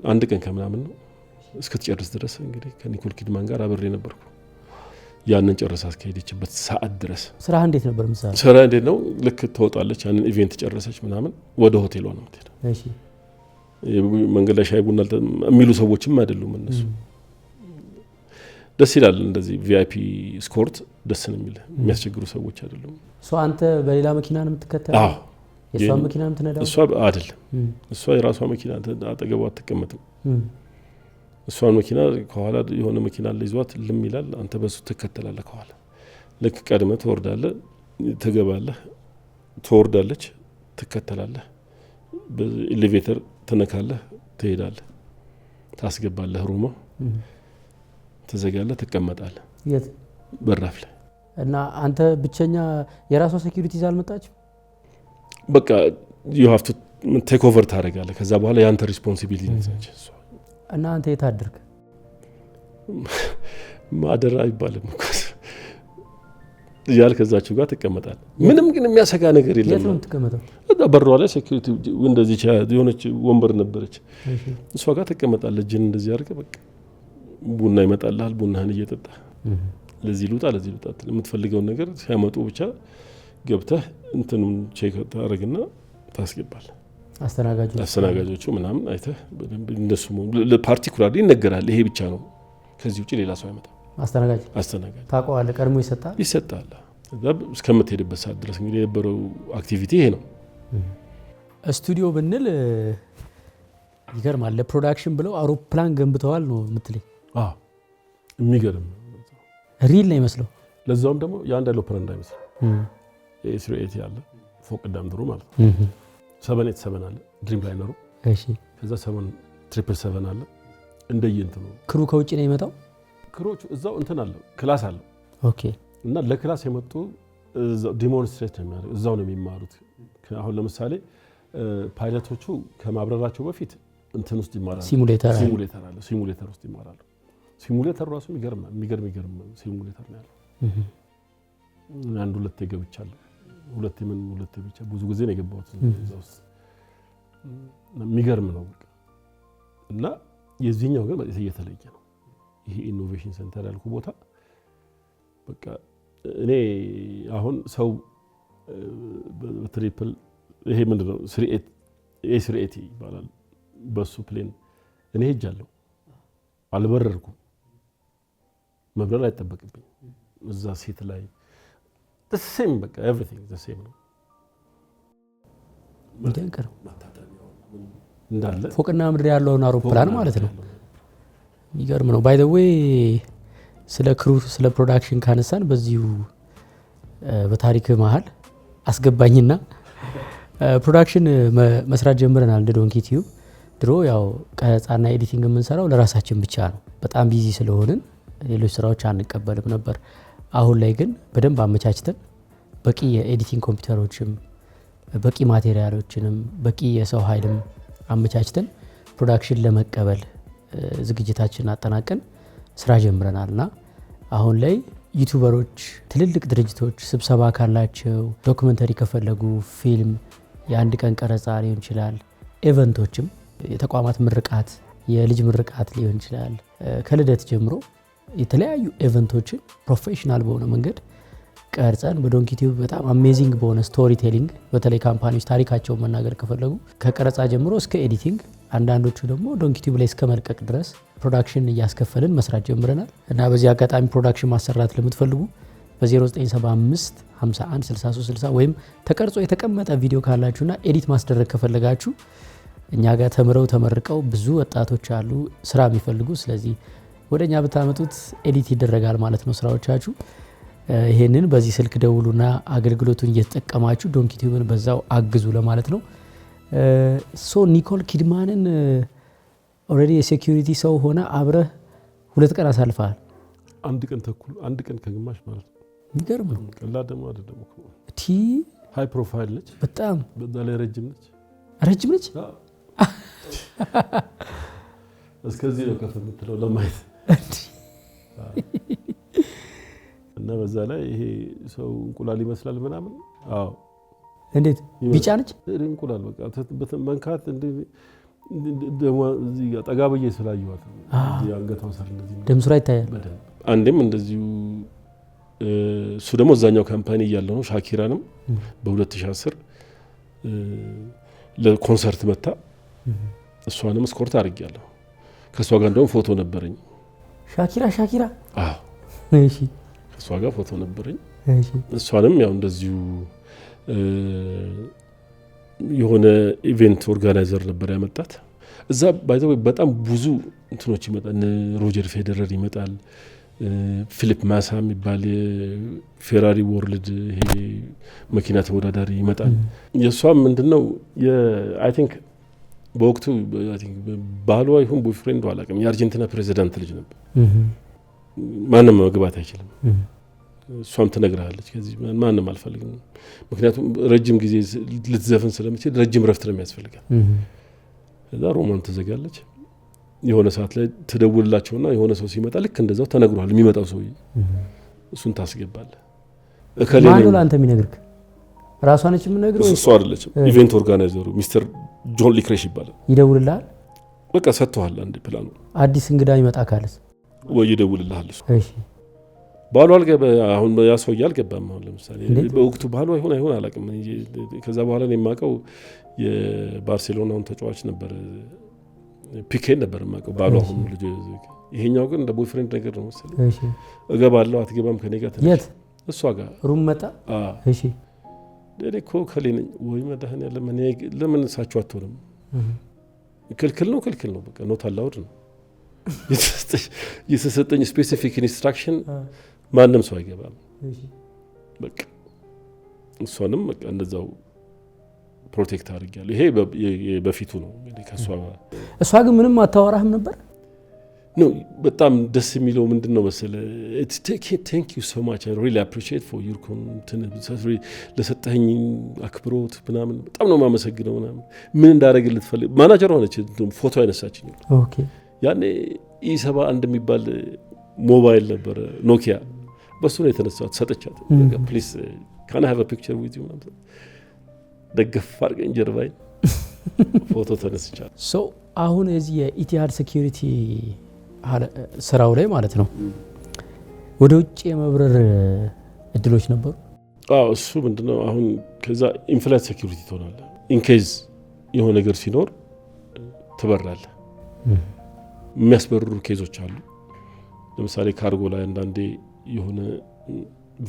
አንድ ቀን ከምናምን ነው። እስከተጨርስ ድረስ እንግዲህ ከኒኮል ኪድማን ጋር አብሬ ነበርኩ። ያንን ጨርሳ እስከሄደችበት ሰዓት ድረስ ስራ እንዴት ነበር ምሳሌ? ስራ እንዴት ነው? ልክ ትወጣለች፣ ያንን ኢቨንት ጨረሰች ምናምን ወደ ሆቴሏ ነው የምትሄደው። እሺ መንገድ ላይ ሻይ ቡና የሚሉ ሰዎችም አይደሉም እነሱ። ደስ ይላል እንደዚህ ቪአይፒ ስኮርት ደስ ነው የሚል የሚያስቸግሩ ሰዎች አይደሉም አንተ በሌላ መኪና ነው የምትከተለው የሷ መኪና ነው የምትነዳው እሷ አይደለም እሷ የራሷ መኪና አጠገቧ አትቀመጥም እሷን መኪና ከኋላ የሆነ መኪና ለይዟት ልም ይላል አንተ በሱ ትከተላለህ ከኋላ ልክ ቀድመህ ትወርዳለህ ትገባለህ ትወርዳለች ትከተላለህ በኤሌቬተር ትነካለህ ትሄዳለህ ታስገባለህ ሩሞ ተዘጋለህ ትቀመጣለህ የት በራፍ ላይ እና አንተ ብቸኛ የራሷ ሴኩሪቲ ይዛል መጣች በቃ you have to take over ታረጋለህ ከዛ በኋላ ያንተ ሪስፖንሲቢሊቲ ነች እና አንተ የታደርክ ማደራ ይባላል ያል ከዛችሁ ጋር ተቀመጣለህ ምንም ግን የሚያሰጋ ነገር የለም የት ነው ተቀመጠው እዛ በሯ ላይ ሴኩሪቲ እንደዚህ የሆነች ወንበር ነበረች እሷ ጋር ተቀመጣለህ ጅን እንደዚህ አድርገህ በቃ ቡና ይመጣልሃል ቡናህን እየጠጣ ለዚህ ልውጣ የምትፈልገው ነገር ሲያመጡ ብቻ ገብተህ እንትኑን ቼክ ታረግና ታስገባለህ አስተናጋጆቹ ምናምን አይተህ በደንብ እንደሱ ለፓርቲኩላርሊ ይነገራል ይሄ ብቻ ነው ከዚህ ውጪ ሌላ ሰው አይመጣም አስተናጋጅ ታውቀዋለህ ቀድሞ ይሰጣል እዛ እስከምትሄድበት ሰዓት ድረስ እንግዲህ የነበረው አክቲቪቲ ይሄ ነው ስቱዲዮ ብንል ይገርማል ለፕሮዳክሽን ብለው አውሮፕላን ገንብተዋል ነው የምትለኝ የሚገርም ሪል ነው ይመስለው ለዛውም ደግሞ የአንድ አውሮፕላን እንዳይመስል ኤስ380 ያለ ፎቅ ዳምድሮ ማለት ነው 787 አለ ድሪም ላይነሩ እሺ ከዛ 777 አለ እንደየንተው ክሩ ከውጪ ነው የመጣው ክሮቹ እዛው እንትን አለ ክላስ አለ ኦኬ እና ለክላስ የመጡ ዲሞንስትሬት ነው የሚያደርጉ እዛው ነው የሚማሩት አሁን ለምሳሌ ፓይለቶቹ ከማብረራቸው በፊት እንትን ውስጥ ይማራሉ ሲሙሌተር ውስጥ ይማራሉ ሲሙሌተር ራሱ የሚገርም ሲሙሌተር ነው ያለው አንድ ሁለት ገብቻለሁ ሁለት ብቻ ብዙ ጊዜ ነው የገባሁት እዛው የሚገርም ነው እና የዚህኛው ግን በጣም የተለየ ነው ይሄ ኢኖቬሽን ሴንተር ያልኩ ቦታ በቃ እኔ አሁን ሰው በትሪፕል ይሄ ምንድነው 380 ይባላል በሱ ፕሌን እኔ ሄጃለሁ አልበረርኩም መብረር አይጠበቅብኝ እዛ ሴት ላይ the same በቃ everything the same ነው እንደንቀረው እንዳለ ፎቅና ምድር ያለውን አውሮፕላን ማለት ነው ይገርም ነው ባይ ዘ ዌይ ስለ ክሩ ስለ ፕሮዳክሽን ካነሳን በዚሁ በታሪክ መሃል አስገባኝና ፕሮዳክሽን መስራት ጀምረናል እንደ ዶንኪ ቲዩብ ድሮ ያው ቀረጻና ኤዲቲንግ የምንሰራው ለራሳችን ብቻ ነው በጣም ቢዚ ስለሆንን ሌሎች ስራዎች አንቀበልም ነበር አሁን ላይ ግን በደንብ አመቻችተን በቂ የኤዲቲንግ ኮምፒውተሮችም በቂ ማቴሪያሎችንም በቂ የሰው ኃይልም አመቻችተን ፕሮዳክሽን ለመቀበል ዝግጅታችንን አጠናቀን ስራ ጀምረናልና አሁን ላይ ዩቲዩበሮች ትልልቅ ድርጅቶች ስብሰባ ካላቸው ዶክመንተሪ ከፈለጉ ፊልም የአንድ ቀን ቀረጻ ሊሆን ይችላል ኢቨንቶችም የተቋማት ምርቃት የልጅ ምርቃት ሊሆን ይችላል ከልደት ጀምሮ የተለያዩ ኢቨንቶችን ፕሮፌሽናል በሆነ መንገድ ቀርጸን በዶንኪ ቲዩብ በጣም አሜዚንግ በሆነ ስቶሪ ቴሊንግ በተለይ ካምፓኒዎች ታሪካቸውን መናገር ከፈለጉ ከቀረጻ ጀምሮ እስከ ኤዲቲንግ አንዳንዶቹ ደግሞ ዶንኪ ቲዩብ ላይ እስከ መልቀቅ ድረስ ፕሮዳክሽን እያስከፈልን መስራት ጀምረናል እና በዚህ አጋጣሚ ፕሮዳክሽን ማሰራት ለምትፈልጉ በ0975 51 63 60 ወይም ተቀርጾ የተቀመጠ ቪዲዮ ካላችሁና ኤዲት ማስደረግ ከፈለጋችሁ እኛ ጋር ተምረው ተመርቀው ብዙ ወጣቶች አሉ ስራ የሚፈልጉ ስለዚህ ወደኛ ብታመጡት ኤዲት ይደረጋል ማለት ነው ስራዎቻችሁ ይሄንን በዚህ ስልክ ደውሉና አገልግሎቱን እየተጠቀማችሁ ዶንኪ ቲዩብን በዛው አግዙ ለማለት ነው ሶ ኒኮል ኪድማንን ኦሬዲ የሴኩሪቲ ሰው ሆነ አብረህ 2 ቀን አሳልፈሃል አንድ ቀን ተኩል አንድ ቀን ከግማሽ ማለት ነው ይገርም ነው ቀላል ደግሞ አይደለም እኮ ቲ ሃይ ፕሮፋይል ነች በጣም በዛ ላይ ረጅም ነች እስከዚህ ነው ከፍ የምትለው ለማየት እና በዛ ላይ ይሄ ሰው እንቁላል ይመስላል ምናምን አዎ እንዴት ቢጫ ነች እንቁላል በቃ መንካት ደሞ እዚህ ጋር ጠጋበየ ስላየዋት እዚህ አንገቷን ሰር እንደዚህ ደም ስራ ይታያል አንዴም እንደዚሁ እሱ ደግሞ እዛኛው ካምፓኒ ያለው ነው ሻኪራንም በ2010 ለኮንሰርት መጣ እሷንም ስኮርት አድርጌያለሁ ከሷ ጋር እንደውም ፎቶ ነበረኝ ሻኪራ አዎ እሺ እሷ ጋር ፎቶ ነበረኝ እሺ እሷንም ያው እንደዚሁ የሆነ ኢቨንት ኦርጋናይዘር ነበር ያመጣት እዛ ባይዘው በጣም ብዙ እንትኖች ይመጣል ሮጀር ፌደረር ይመጣል ፊሊፕ ማሳ የሚባል የፌራሪ ወርልድ ይሄ መኪና ተወዳዳሪ ይመጣል የሷም ምንድነው አይ ቲንክ በወቅቱ አይ ቲንክ ባሏ ይሁን ቦይፍሬንድ አላውቅም የአርጀንቲና ፕሬዚዳንት ልጅ ነበር ማንም መግባት አይችልም እሷም ትነግራለች ከዚህ ማንም አልፈልግም ምክንያቱም ረጅም ጊዜ ልትዘፍን ስለምትችል ረጅም ረፍት ነው የሚያስፈልጋል እዛ ሮማን ተዘጋለች የሆነ ሰዓት ላይ ተደውልላቸውና የሆነ ሰው ሲመጣ ልክ እንደዛው ተነግሯል የሚመጣው ሰው እሱን ታስገባለ እከሌኔ ማን አንተ የሚነግርክ ራሷ ነች የምነግረው እሱ አይደለችም ኢቨንት ኦርጋናይዘሩ ሚስተር ጆን ሊክሬሽ ይባላል ይደውልልሃል በቃ ሰጥቷል አንድ ፕላኑ አዲስ እንግዳ ይመጣ ካለስ ወይ ይደውልልሃል እሱ እሺ ባሉ አልገባ አሁን ያሶያ አልገባም አሁን ለምሳሌ በወቅቱ ባሉ አይሆን አላውቅም ከዛ በኋላ ነው የማውቀው የባርሴሎናውን ተጫዋች ነበር ፒኬን ነበር የማውቀው ባሉ አሁን ልጅ ይሄኛው ግን እንደ ቦይፍሬንድ ነገር ነው መሰለኝ እሺ እገባለሁ አትገባም ከኔ ጋር የት እሷ ጋር ሩም መጣ እሺ ለኔኮ ከሌነኝ ወይ መዳህን ያለ ለምን ሳቸው አትሆንም ክልክል ነው በቃ ኖት አላውድ ነው የተሰጠኝ ስፔሲፊክ ኢንስትራክሽን ማንም ሰው አይገባም እሺ በቃ እሷንም በቃ እንደዛው ፕሮቴክት አድርጊያለሁ ይሄ በፊቱ ነው እንግዲህ እሷ ግን ምንም አታወራህም ነበር ነው በጣም ደስ የሚለው ምንድነው መሰለ thank you so much I really appreciate for your ለሰጠኝ አክብሮት ምናምን በጣም ነው ማመሰግነው ምናምን ምን እንዳደረግልት ፈልግ ማናጀር ሆነች ፎቶ አይነሳችኝ ኦኬ ያኔ E71 የሚባል ሞባይል ነበር ኖኪያ በሱ ነው የተነሳው ሰጠቻት ፕሊዝ can I have a picture with you ደገፍ አድርገኝ ጀርባይ ፎቶ ተነስቻለሁ ሶ አሁን እዚህ የኢቲሃድ ሴኩሪቲ ስራው ላይ ማለት ነው ወደ ውጭ የመብረር እድሎች ነበሩ እሱ ምንድነው አሁን ከዛ ኢንፍላይት ሴኩሪቲ ትሆናለህ ኢን ኬዝ የሆነ ነገር ሲኖር ትበራለህ የሚያስበርሩ ኬዞች አሉ ለምሳሌ ካርጎ ላይ አንዳንዴ የሆነ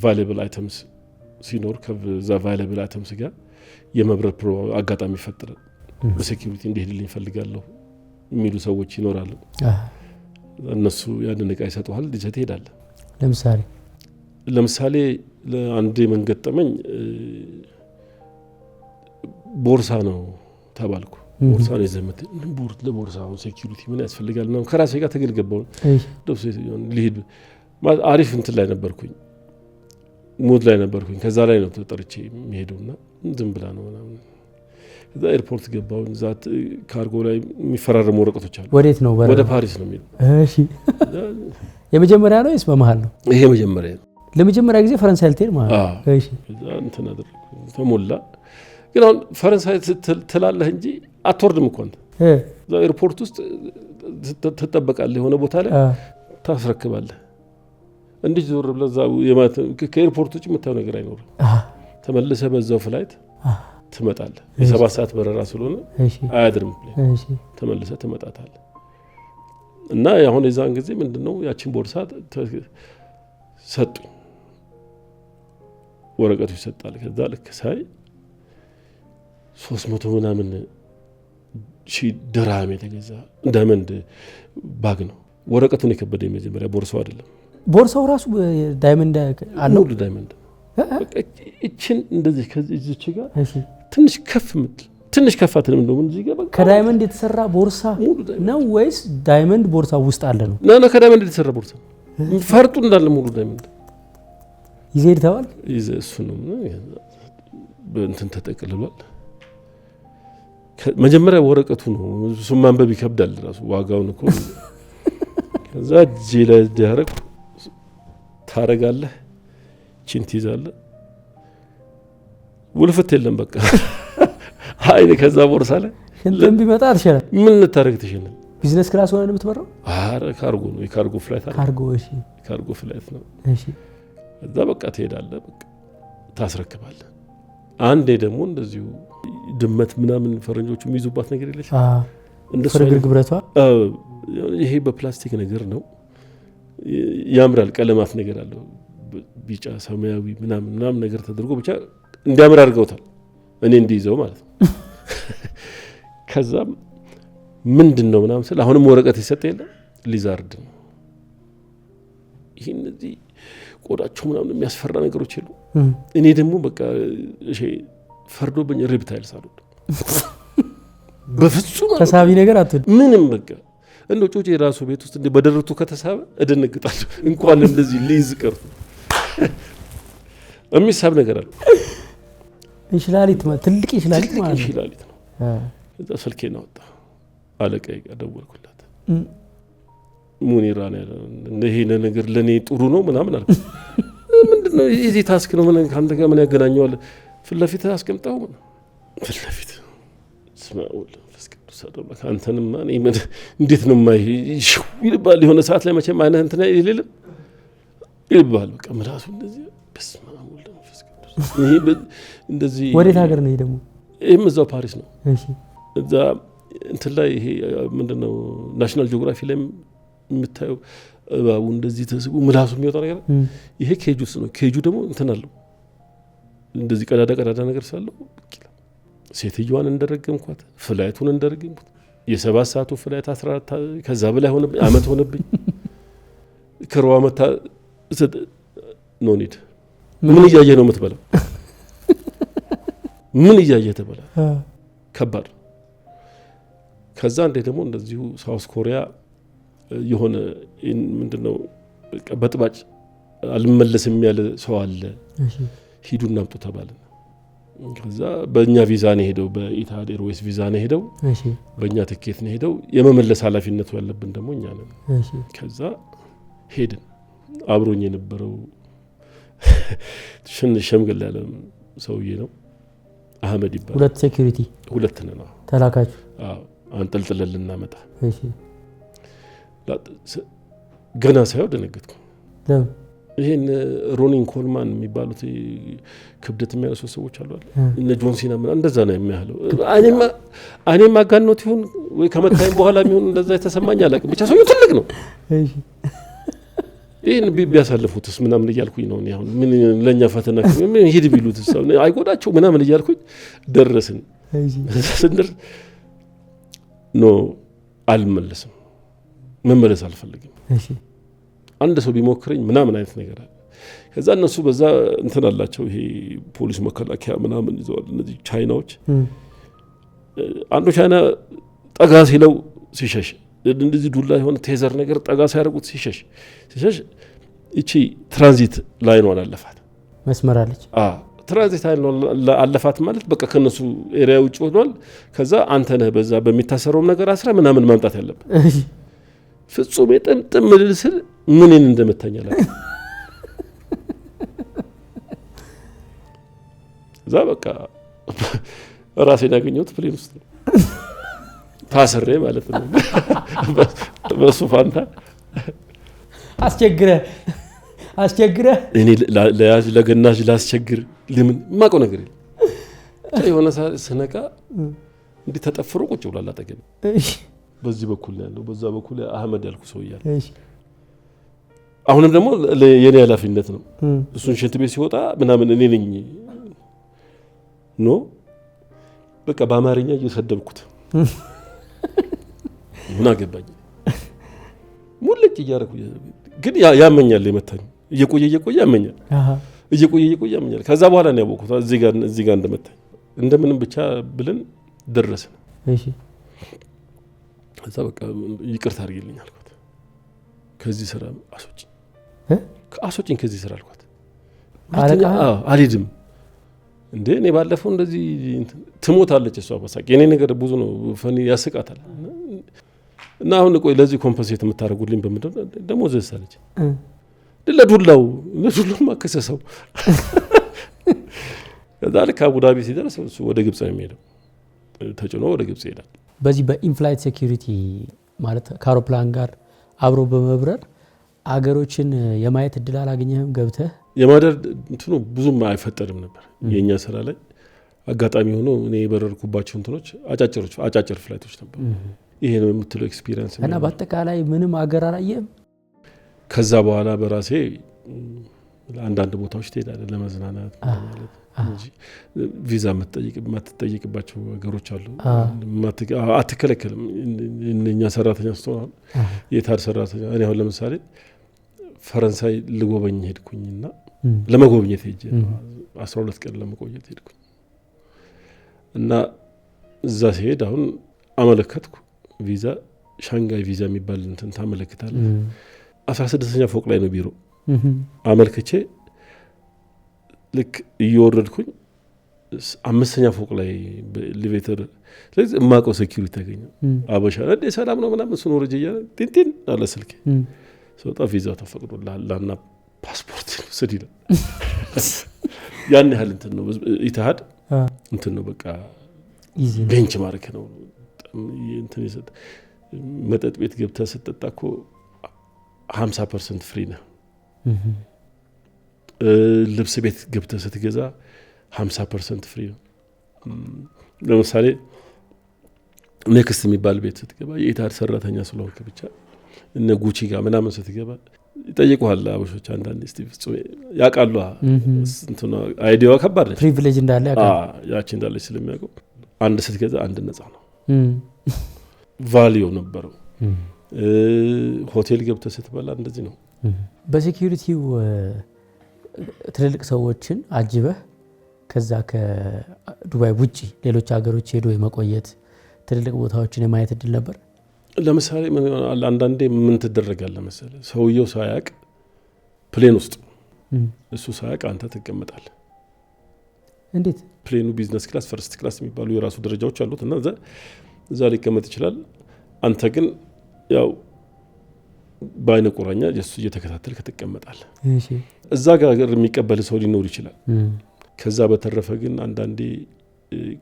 ቫልዩብል አይተምስ ሲኖር ከዛ ቫልዩብል አይተምስ ጋር የመብረር አጋጣሚ ይፈጠራል በሴኩሪቲ እንዲሄድልኝ ፈልጋለሁ የሚሉ ሰዎች ይኖራሉ እነሱ ያንን ዕቃ ይሰጡሃል ልጅህ ትሄዳለህ ለምሳሌ ለአንዴ መንገጠመኝ ቦርሳ ነው ተባልኩ ቦርሳ ነው ዘመት ለቦርሳው ሴኩሪቲ ምን ያስፈልጋል ነው ከራሴ ጋር ተገልገባው ደስ ሊሄድ አሪፍ እንትን ላይ ነበርኩኝ ሙድ ላይ ነበርኩኝ ከዛ ላይ ነው ተጠርቼ የሚሄደውና ዝም ብላ ነው ምናምን እዛ ኤርፖርት ገባው ዛት ካርጎ ላይ የሚፈራረሙ ወረቀቶች አሉ ወዴት ነው ወደ ፓሪስ ነው የሚለው እሺ የመጀመሪያ ነው ወይስ በመሃል ነው ይሄ መጀመሪያ ነው ለመጀመሪያ ጊዜ ፈረንሳይ ልትሄድ ማለት እሺ እዛ እንትን አደረኩ ተሞላ ግን አሁን ፈረንሳይ ትላለህ እንጂ አትወርድም እኮ አንተ እዛ ኤርፖርት ውስጥ ተጠበቃለህ የሆነ ቦታ ላይ ታስረክባለህ እንዴት ዞር ብለህ እዛው ከኤርፖርት ውጭ የምታየው ነገር አይኖርም ተመልሰህ በዛው ፍላይት ትመጣለህ የ7 ሰዓት በረራ ስለሆነ አያድርም እሺ ተመልሰህ ትመጣታለህ እና አሁን የዛን ጊዜ ምንድነው ያቺን ቦርሳ ሰጡኝ ወረቀቱ ይሰጣል ከዛ ልክ ሳይ 300 ምናምን ሺህ ድርሃም የተገዛ ዳይመንድ ባግ ነው ወረቀቱን የከበደ መጀመሪያ ቦርሳው አይደለም ቦርሳው ራሱ ዳይመንድ አለው ዳይመንድ በቃ እቺን እንደዚህ ከዚህ ጋር ትንሽ ከፋትን እንደው ምን እዚህ ጋር በቃ ከዳይመንድ የተሰራ ቦርሳ ነው ወይስ ዳይመንድ ቦርሳ ውስጥ አለ ነው ነው ከዳይመንድ የተሰራ ቦርሳ ፈርጡ እንዳለ ሙሉ ዳይመንድ ይዘህ ተባል እሱ ነው በእንትን ተጠቅልሏል መጀመሪያ ወረቀቱ ነው እሱ ማንበብ ይከብዳል ራሱ ዋጋውን እኮ ከዛ ጂላ ዳረክ ታረጋለህ ቺንት ይዛለህ ውልፍት የለም በቃ ሃይ ከዛ ቦርሳ ላይ እንትን ቢመጣ አትሸለም ምን ልታረግ ትሽነህ ቢዝነስ ክላስ ሆነ የምትበረው ካርጎ ነው የካርጎ ፍላይት አለ ካርጎ እሺ ካርጎ ፍላይት ነው እሺ እዛ በቃ ትሄዳለህ በቃ ታስረክባለህ አንዴ ደግሞ እንደዚሁ ድመት ምናምን ፈረንጆቹ የሚይዙባት ነገር የለሽ እንደሱ ፍርግርግ ብረቷ ይሄ በፕላስቲክ ነገር ነው ያምራል ቀለማት ነገር አለው ቢጫ ሰማያዊ ምናምን ነገር ተደርጎ ብቻ እንዲያምር አድርገውታል እኔ እንዲይዘው ማለት ነው ከዛም ምንድነው ምናምን ስለ አሁንም ወረቀት ይሰጥ የለ ሊዛርድ ነው ይሄን እዚህ ቆዳቸው ምናምን የሚያስፈራ ነገሮች የሉ እኔ ደግሞ በቃ እሺ ፈርዶብኝ ሪፕታይል ሳሉት በፍጹም ተሳቢ ነገር አትወድ ምንም በቃ እንደው ጮጬ ራሱ ቤት ውስጥ እንደ በደረቱ ከተሳበ እደነግጣለሁ እንኳን እንደዚህ ሊዝ ቀርቶ የሚሳብ ነገር አለ እንሽላሊት ትልቅ እንሽላሊት ማለት እንሽላሊት ነው እዛ ስልኬን አወጣ አለቃዬ ጋር ደወልኩላት ሙኒራ ነው ይሄ ነገር ለኔ ጥሩ ነው ምናምን አልኩ ምንድነው እዚህ ታስክ ነው ምን ካንተ ጋር ምን ያገናኘዋል ፍለፊት አስቀምጣው ፍለፊት ስማውል ፍስቅዱስ አደረገ አንተንም ማን እንዴት ነው ማይ ይልባል የሆነ ሰዓት ላይ መቼም አይነ እንትና ይልልም ይልባል በቃ ምላሱ እንደዚህ በስማውል ፍስቅዱስ ይሄ እንደዚህ ወዴት ሀገር ነው ደግሞ ይሄም እዛው ፓሪስ ነው እሺ እዛ እንትን ላይ ይሄ ምንድነው ናሽናል ጂኦግራፊ ላይ የምታየው እባቡ እንደዚህ ተስቦ ምላሱ የሚወጣ ነገር ይሄ ኬጁስ ነው ኬጁ ደግሞ እንትን አለው እንደዚህ ቀዳዳ ነገር ሳለው ሴትዮዋን እንደረገምኳት ፍላይቱን እንደረገምኩት የ7 ሰዓቱ ፍላይት 14 ከዛ በላይ ሆነ አመት ሆነብኝ ከሩዋ መታ ኖኒድ ምን እያየ ነው የምትበላው ምን እያየ ተበላ ከባድ ከዛ እንደ ደግሞ እንደዚሁ ሳውዝ ኮሪያ የሆነ ምንድነው በጥባጭ አልመለስም ያለ ሰው አለ ሂዱና አምጡ ተባለ ከዛ በእኛ ቪዛ ነው ሄደው በኢታድ ኤርዌይስ ቪዛ ነው ሄደው በእኛ ትኬት ነው ሄደው የመመለስ ኃላፊነቱ ያለብን ደግሞ እኛ ነን ከዛ ሄድን አብሮኝ የነበረው ሸምገል ያለ ሰውዬ ነው አህመድ ይባላል ሁለት ሴኩሪቲ ሁለት ነው ተላካችሁ አንጠልጥለልና መጣ ገና ሳይው ደነገጥኩ ለምን ይሄን ሮኒን ኮልማን የሚባሉት ክብደት የሚያነሱ ሰዎች አሉ አይደል እነ ጆን ሲና ምን እንደዛ ነው የሚያህለው እኔማ ጋኖት ይሁን ወይ ከመታኝ በኋላ የሚሆን እንደዛ የተሰማኝ አላውቅም ብቻ ሰው ትልቅ ነው እሺ ይሄን ቢያሳልፉትስ ምናምን እያልኩኝ ነው አሁን ምን ለኛ ፈተና ምን ሄድ ቢሉትስ አይጎዳቸው ምናምን እያልኩኝ ደረስን እሺ ስንደር ኖ አልመለስም መመለስ አልፈልግም እሺ አንድ ሰው ቢሞክረኝ ምናምን አይነት ነገር አለ ከዛ እነሱ በዛ እንትን አላቸው ይሄ ፖሊስ መከላከያ ምናምን ይዘዋል እነዚህ ቻይናዎች አንዱ ቻይና ጠጋ ሲለው ሲሸሽ እንደዚህ ዱላ የሆነ ቴዘር ነገር ጠጋ ሲያደርጉት ሲሸሽ እቺ ትራንዚት ላይን ነው አለፋት መስመር አለች ትራንዚት ላይን አለፋት ማለት በቃ ከነሱ ኤሪያ ውጭ ሆኗል ከዛ አንተ ነህ በዛ በሚታሰረው ነገር አስራ ምናምን ማምጣት ያለበት ፍጹም የጥምጥም ልልስል ምንን እንደመታኛለ እዛ በቃ ራሴን ያገኘሁት ፕሌን ውስጥ ነው ታስሬ ማለት ነው በሱ ፋንታ አስቸግረ እኔ ለያዥ ለገናዥ ላስቸግር ለምን ማቆ ነገር የሆነ ስነቃ እንዴ ተጠፍሮ ቁጭ ብሏል አጠገብ እሺ በዚህ በኩል ያለው በዛ በኩል አህመድ ያልኩ ሰው ይያል እሺ አሁንም ደግሞ የኔ ኃላፊነት ነው እሱን ሽንት ቤት ሲወጣ ምናምን እኔ ነኝ ኖ በቃ በአማርኛ እየሰደብኩት ምን አገባኝ ሙልጭ እያረኩ ግን ያመኛል የመታኝ እየቆየ ያመኛል እየቆየ ያመኛል ከዛ በኋላ ነው ያወቅሁት እዚህ ጋር እንደመታኝ እንደምንም ብቻ ብለን ደረስን እሺ ከዛ በቃ ይቅርታ አድርጊልኝ አልኳት ከዚህ ስራ አሶጭኝ ከዚህ ስራ አልኳት አልሄድም እንዴ እኔ ባለፈው እንደዚህ ትሞታለች እሷ በሳቅ የኔ ነገር ብዙ ነው ፈኒ ያስቃታል እና አሁን ቆይ ለዚህ ኮምፐንሴት የምታደርጉልኝ በመደብ ደሞ ዘሳለች ለዱላው ማከሰሰው ከዛ ልክ አቡዳቢ ሲደርስ እሱ ወደ ግብጽ ነው የሚሄደው ተጭኖ ወደ ግብጽ ይሄዳል በዚህ በኢንፍላይት ሴኩሪቲ ማለት ከአውሮፕላን ጋር አብሮ በመብረር አገሮችን የማየት እድል አላገኘህም ገብተህ የማደር እንትኑ ብዙም አይፈጠርም ነበር የኛ ስራ ላይ አጋጣሚ ሆኖ እኔ የበረርኩባቸው እንትኖች አጫጭር ፍላይቶች ነበር ይሄ ነው የምትለው ኤክስፒሪየንስ እና በአጠቃላይ ምንም አገር አላየህም ከዛ በኋላ በራሴ አንዳንድ ቦታዎች ትሄዳለህ ለመዝናናት ማለት እንጂ ቪዛ የማትጠይቅባቸው ሀገሮች አሉ። አትከለከልም። እኛ ሰራተኛ ስትሆን የታድ ሰራተኛ እኔ አሁን ለምሳሌ ፈረንሳይ ልጎበኝ ሄድኩኝና ለመጎብኘት ሄጄ 12 ቀን ለመቆየት ሄድኩኝ እና እዛ ሲሄድ አሁን አመለከትኩ ቪዛ ሻንጋይ ቪዛ የሚባል እንትን ታመለክታለህ 16ኛ ፎቅ ላይ ነው ቢሮ አመልክቼ ልክ እየወረድኩኝ 5ኛ ፎቅ ላይ በኤሌቬተር ስለዚህ ማቆ ሴኩሪቲ ታገኘ አበሻ እንደ ሰላም ነው ምናምን እሱን ወርጄ ያለ ቲንቲን አለ ስልኬ ሰውጣ ቪዛው ተፈቅዶልሃልና ፓስፖርት ወስድ ይላል ያን ያህል እንትን ነው ኢትሃድ እንትን ነው በቃ ቤንች ማርክ ነው እንትን ይሰጥ መጠጥ ቤት ገብተህ ስትጠጣ እኮ 50% ፍሪ ነው ልብስ ቤት ገብተህ ስትገዛ 50% ፍሪ ነው ለምሳሌ ኔክስት የሚባል ቤት ስትገባ የኢታድ ሰራተኛ ስለሆንክ ብቻ እነ ጉቺ ጋር ምናምን ስትገባ ይጠይቁሃል አበሾች አንዳንድ ስቲቭ ያቃሉ እንትና አይዲያው ከባድ ነው ፕሪቪሌጅ እንዳለ ያቃሉ ያቺ እንዳለች ስለሚያውቁ አንድ ስትገዛ አንድ ነፃ ነው ቫልዩ ነበረው ሆቴል ገብተህ ስትበላ እንደዚህ ነው በሴኩሪቲው ትልልቅ ሰዎችን አጅበህ ከዛ ከዱባይ ውጪ ሌሎች ሀገሮች ሄዶ የመቆየት ትልልቅ ቦታዎችን የማየት እድል ነበር ለምሳሌ አንዳንዴ ምን ትደረጋለህ መሰለህ ሰውየው ሳያቅ ፕሌን ውስጥ እሱ ሳያቅ አንተ ትቀመጣለህ እንዴት ፕሌኑ ቢዝነስ ክላስ ፈርስት ክላስ የሚባሉ የራሱ ደረጃዎች አሉት እና እዛ ሊቀመጥ ይችላል አንተ ግን ያው ባይነ ቁራኛ እሱ እየተከታተልክ ትቀመጣለህ እሺ እዛ ጋር የሚቀበል ሰው ሊኖር ይችላል ከዛ በተረፈ ግን አንዳንዴ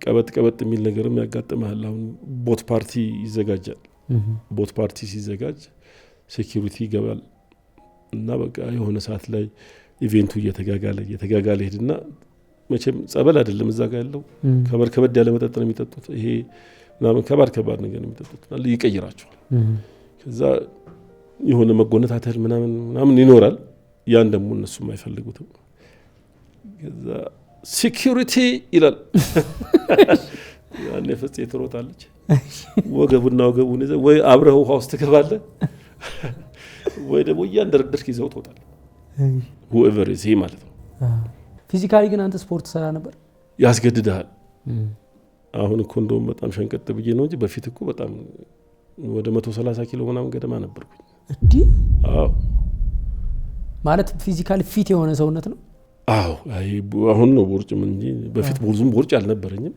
ቀበጥ የሚል ነገርም ያጋጥማል አሁን ቦት ፓርቲ ይዘጋጃል ቦት ፓርቲ ሲዘጋጅ ሴኩሪቲ ይገባል እና በቃ የሆነ ሰዓት ላይ ኢቨንቱ እየተጋጋለ ሄድና መቼም ጸበል አይደለም እዛ ጋር ያለው ከበድ ያለ መጠጥ ነው የሚጠጡት ይሄ ምናምን ከባድ ነገር ነው የሚጠጡት እና ይቀይራቸዋል ከዛ የሆነ መጎነታተል ምናምን ይኖራል ያን ደግሞ እነሱም አይፈልጉትም ከዛ ሴኩሪቲ ይላል ያኔ ፈጽ ትሮጣለች ወገቡን ይዘ ወይ አብረህ ውሃ ውስጥ ትገባለህ ወይ ደግሞ ያንደረደርክ ይዘው ትወጣለህ whoever is he ማለት ነው ፊዚካሊ ግን አንተ ስፖርት ሰራ ነበር ያስገድዳል አሁን እኮ እንደውም በጣም ሸንቀጥ ብዬ ነው እንጂ በፊት እኮ በጣም ወደ 130 ኪሎ ምናምን ገደማ ነበርኩኝ እዲ አዎ ማለት ፊዚካሊ ፊት የሆነ ሰውነት ነው አዎ አሁን ነው ቦርጭ ምን እንጂ በፊት ብዙም ቦርጭ አልነበረኝም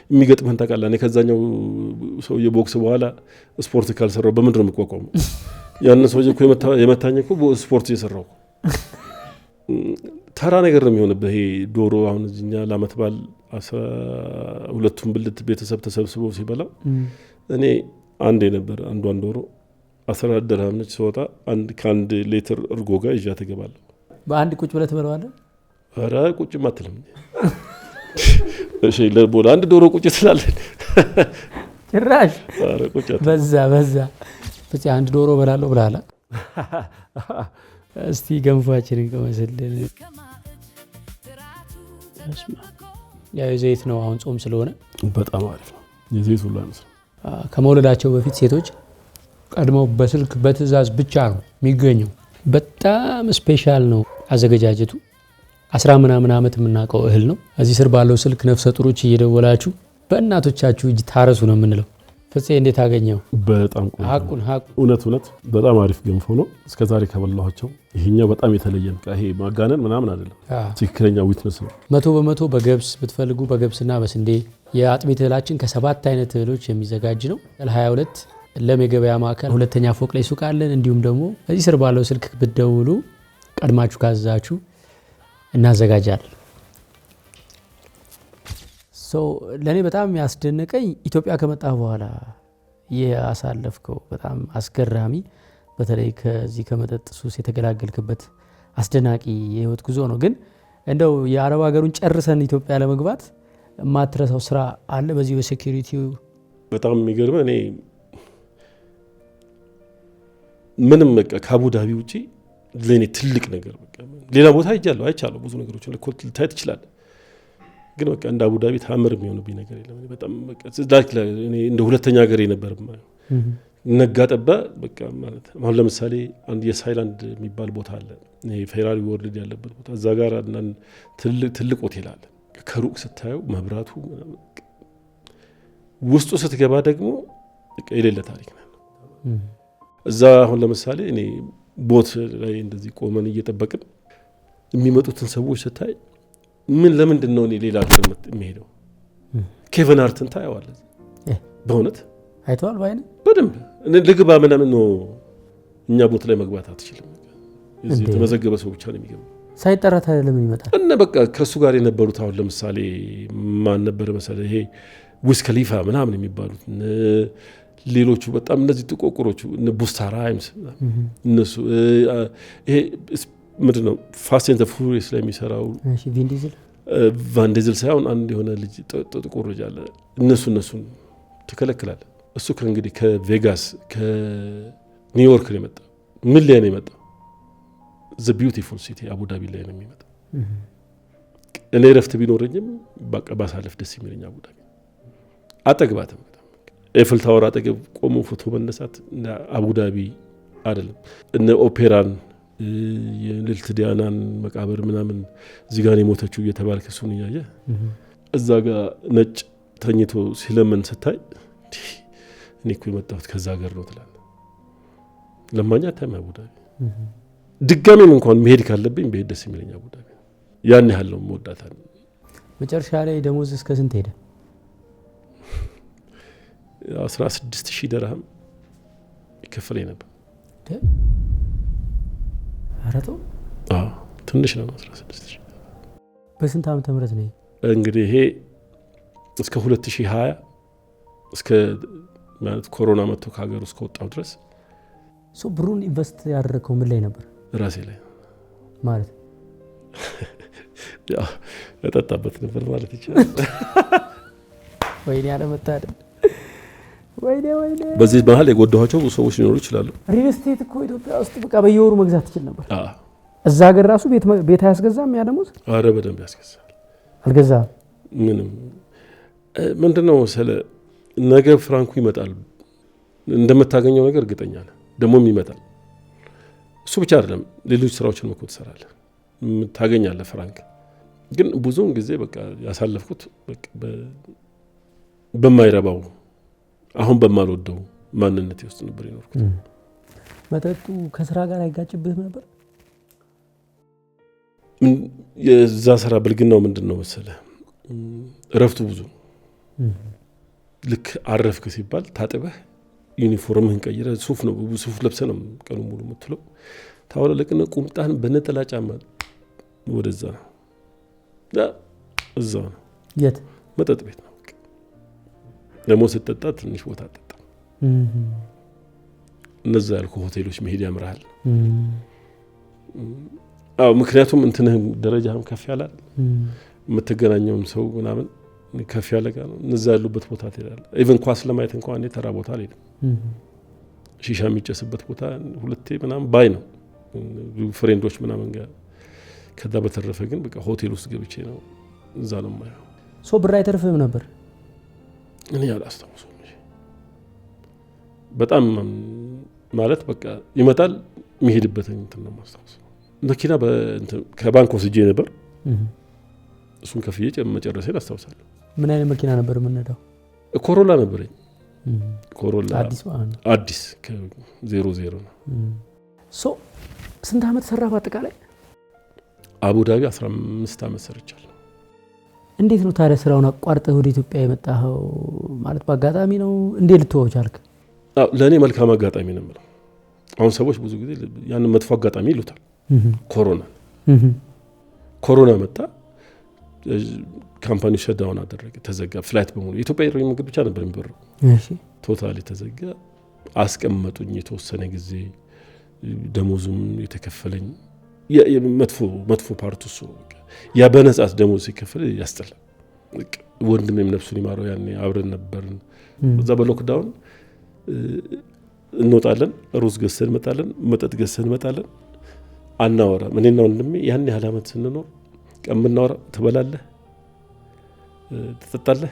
የሚገጥመን ታውቃለህ እኔ ከዛኛው ሰው የቦክስ በኋላ ስፖርት ካልሰራው በመድረም መቋቋም ያን ሰው እኮ የመታኝ እኮ ስፖርት እየሰራው ተራ ነገር ነው የሚሆነው ይሄ ዶሮ አሁን እኛ ለአመት ባል 12ቱም ብልት ቤተሰብ ተሰብስበው ሲበላው እኔ አንዴ ነበር አንዷን ዶሮ 14 ድርሃም ነች ሲወጣ ከአንድ ሊትር እርጎ ጋር ይዣ ተገባለሁ በአንድ ቁጭ ብለህ ትበላዋለህ ኧረ ቁጭ ማትልም እሺ ለቦላ አንድ ዶሮ ቁጭ ትላለህ ጭራሽ ኧረ ቁጭ በዛ በዚህ አንድ ዶሮ በላለሁ ብላላ እስቲ ገንፋችንን ከመሰለል ያው ዘይት ነው አሁን ጾም ስለሆነ በጣም አሪፍ ነው የዘይት ሁሉ አይነት ከመውለዳቸው በፊት ሴቶች ቀድመው በስልክ በትዕዛዝ ብቻ ነው የሚገኘው በጣም ስፔሻል ነው አዘገጃጀቱ 10 ምናምን ዓመት የምናውቀው እህል ነው እዚህ ስር ባለው ስልክ ነፍሰ ጡሮች እየደወላችሁ በእናቶቻችሁ እጅ ታረሱ ነው የምንለው ፍፄ እንዴት አገኘው በጣም ሀቁን እውነት በጣም አሪፍ ገንፎ ነው እስከዛሬ ከበላኋቸው ይሄኛው በጣም የተለየ ነው ይሄ ማጋነን ምናምን አይደለም ትክክለኛ ዊትነስ ነው 100% በገብስ ብትፈልጉ በገብስና በስንዴ የአጥሚት እህላችን ከ7 አይነት እህሎች የሚዘጋጅ ነው ለ22 ለመገበያ ማዕከል ሁለተኛ ፎቅ ላይ ሱቅ አለን እንዲሁም ደግሞ እዚህ ስር ባለው ስልክ ብትደውሉ ቀድማችሁ ካዛችሁ እናዘጋጃለን ለኔ በጣም ያስደነቀኝ ኢትዮጵያ ከመጣ በኋላ ያሳለፍከው በጣም አስገራሚ በተለይ ከዚህ ከመጠጥ ሱስ የተገላገልክበት አስደናቂ የህይወት ጉዞ ነው ግን እንደው የአረብ ሀገሩን ጨርሰን ኢትዮጵያ ለመግባት ማትረሳው ስራ አለ በዚህ በሴኩሪቲው በጣም የሚገርም እኔ ምንም ከአቡዳቢ ውጪ ለኔ ትልቅ ነገር በቃ ሌላ ቦታ ሄጃለሁ አይቻለሁ ብዙ ነገሮችን ልታይ ትችላለህ ግን በቃ እንደ አቡዳቢ ታምር የሚሆንብኝ ነገር የለም በጣም በቃ እኔ እንደ ሁለተኛ ሀገሬ ነበር ማለት ነጋ ጠባ በቃ ማለት አሁን ለምሳሌ አንድ የሳይላንድ የሚባል ቦታ አለ ፌራሪ ወርልድ ያለበት ቦታ እዛ ጋር ትልቅ ሆቴል አለ ከሩቅ ስታየው መብራቱ ውስጡ ስትገባ ደግሞ የሌለ ታሪክ ነው እዛ አሁን ለምሳሌ እኔ ቦት ላይ እንደዚህ ቆመን እየጠበቅን የሚመጡትን ሰዎች ስታይ ምን ለምንድን ነው እኔ ሌላ ሀገር የምሄደው ኬቨን ሃርትን ታየዋለህ በእውነት አይተዋል ባይነ በደንብ ልግባ ምናምን ነው እኛ ቦት ላይ መግባት አትችልም እዚህ ተመዘገበ ሰው ብቻ ነው የሚገባው ሳይጠራ ታዲያ ለምን ይመጣል እና በቃ ከሱ ጋር የነበሩት አሁን ለምሳሌ ማን ነበር መሰለህ ይሄ ዊዝ ከሊፋ ምናምን የሚባሉት ሌሎቹ በጣም እነዚህ ጥቆቁሮቹ ቡስታ ራይምስ እነሱ ይሄ ምንድነው ፋስት ኤንድ ፉሪየስ ላይ የሚሰራው እሺ ቫን ዲዝል ሳይሆን አንድ የሆነ ልጅ ጥቁር ልጅ አለ እነሱን ተከለክላለ እሱ ከእንግዲህ ከቬጋስ ከኒውዮርክ ነው የመጣው ምን ላይ ነው የመጣው ዘ ቢዩቲፉል ሲቲ አቡዳቢ ላይ ነው የሚመጣው እኔ ረፍት ቢኖርኝም በቃ ባሳለፍ ደስ የሚለኝ አቡዳቢ አጠግባትም ኤፍል ታወር አጠገብ ቆሞ ፎቶ መነሳት አቡዳቢ አይደለም እነ ኦፔራን የልልት ዲያናን መቃብር ምናምን እዚህ ጋር የሞተችው እየተባልክ እሱን እያየ እዛ ጋር ነጭ ተኝቶ ሲለምን ስታይ እኔ እኮ የመጣሁት ከዛ ሀገር ነው ትላለህ ለማኛ ታማ አቡዳቢ ድጋሜም እንኳን መሄድ ካለብኝ በሄድ ደስ የሚለኝ አቡዳቢ ያን ያህል ነው የምወዳታል መጨረሻ ላይ ደሞዝ እስከ ስንት ሄደ 16000 ድርሃም ይከፈለኝ ነበር አራቶ ትንሽ ነው 16000 በስንት ዓመተ ምህረት ነው እንግዲህ ይሄ እስከ 2020 እስከ ማለት ኮሮና መጥቶ ከሀገር ውስጥ ከወጣው ድረስ ብሩን ኢንቨስት ያደረከው ምን ላይ ነበር ራሴ ላይ ማለት ያ እጠጣበት ነበር ማለት ይችላል ወይኔ አለመታደል ወይኔ በዚህ መሀል የጎዳኋቸው ሰዎች ሊኖሩ ይችላሉ ሪል ስቴት እኮ ኢትዮጵያ ውስጥ በቃ በየወሩ መግዛት ትችል ነበር እዛ ሀገር ራሱ ቤት አያስገዛም ያ ደሞዝ አረ በደንብ ያስገዛል አልገዛም ምንም ምንድነው ስለ ነገ ፍራንኩ ይመጣል እንደምታገኘው ነገር እርግጠኛ ነህ ደሞም ይመጣል እሱ ብቻ አይደለም ሌሎች ስራዎችን መኮት ትሰራለህ ታገኛለህ ፍራንክ ግን ብዙውን ጊዜ በቃ ያሳለፍኩት በቃ በማይረባው አሁን በማልወደው ማንነቴ ውስጥ ነበር የኖርኩት መጠጡ ከስራ ጋር አይጋጭብህ ነበር የዛ ስራ ብልግናው ምንድነው መሰለህ እረፍቱ ብዙ ልክ አረፍክ ሲባል ታጥበህ ዩኒፎርምህን ቀይረህ ሱፍ ለብሰህ ነው ቀኑ ሙሉ የምትለው ታወለቅና ቁምጣህን በነጠላ ጫማ ወደዛ እዛ ነው የት መጠጥ ቤት ነው ደግሞ ስትጠጣ ትንሽ ቦታ አጠጣ እነዛ ያልኩ ሆቴሎች መሄድ ያምራል ምክንያቱም እንትንህም ደረጃህም ከፍ ያላል የምትገናኘውም ሰው ምናምን ከፍ ያለ ጋር ነው እነዛ ያሉበት ቦታ ትሄዳለህ ኢቭን ኳስ ለማየት እንኳን እኔ ተራ ቦታ አልሄድም ሺሻ የሚጨስበት ቦታ ሁለቴ ምናምን ባይ ነው ፍሬንዶች ምናምን ጋር ከዛ በተረፈ ግን በቃ ሆቴል ውስጥ ገብቼ ነው እዛ ነው ማየው ብር አይተርፍም ነበር እኔ አላስታውሰውም በጣም ማለት በቃ ይመጣል የሚሄድበት እንትን ነው ማስታወስ መኪና ከባንክ ወስጄ ነበር እሱን ከፍዬ መጨረሴን አስታውሳለሁ ምን አይነት መኪና ነበር የምንነዳው ኮሮላ ነበረኝ ኮሮላ አዲስ ከ00 ነው ስንት ዓመት ሰራ በአጠቃላይ አቡዳቢ 15 ዓመት ሰርቻለሁ እንዴት ነው ታዲያ ስራውን አቋርጠህ ወደ ኢትዮጵያ የመጣኸው ማለት በአጋጣሚ ነው እንዴት ልትወው ቻልክ ለኔ መልካም አጋጣሚ ነው ማለት አሁን ሰዎች ብዙ ጊዜ ያን መጥፎ አጋጣሚ ይሉታል ኮሮና መጣ ካምፓኒ ሸዳውን አደረገ ተዘጋ ፍላይት በሙሉ ኢትዮጵያ አየር መንገድ ብቻ ነበር የሚበረው እሺ ቶታሊ ተዘጋ አስቀመጡኝ የተወሰነ ጊዜ ደሞዙም የተከፈለኝ መጥፎ ፓርቱ እሱ ያ በነጻት ደሞዝ ሲከፈል ያስጠላል ወንድሜም ነፍሱን ይማረው ያኔ አብረን ነበርን እዛ በሎክዳውን እንወጣለን ሩዝ ገዝተን እንመጣለን መጠጥ ገዝተን እንመጣለን አናወራም። እኔና ወንድሜ ያን ያህል ዓመት ስንኖር ቀምናወራ ትበላለህ፣ ትጠጣለህ፣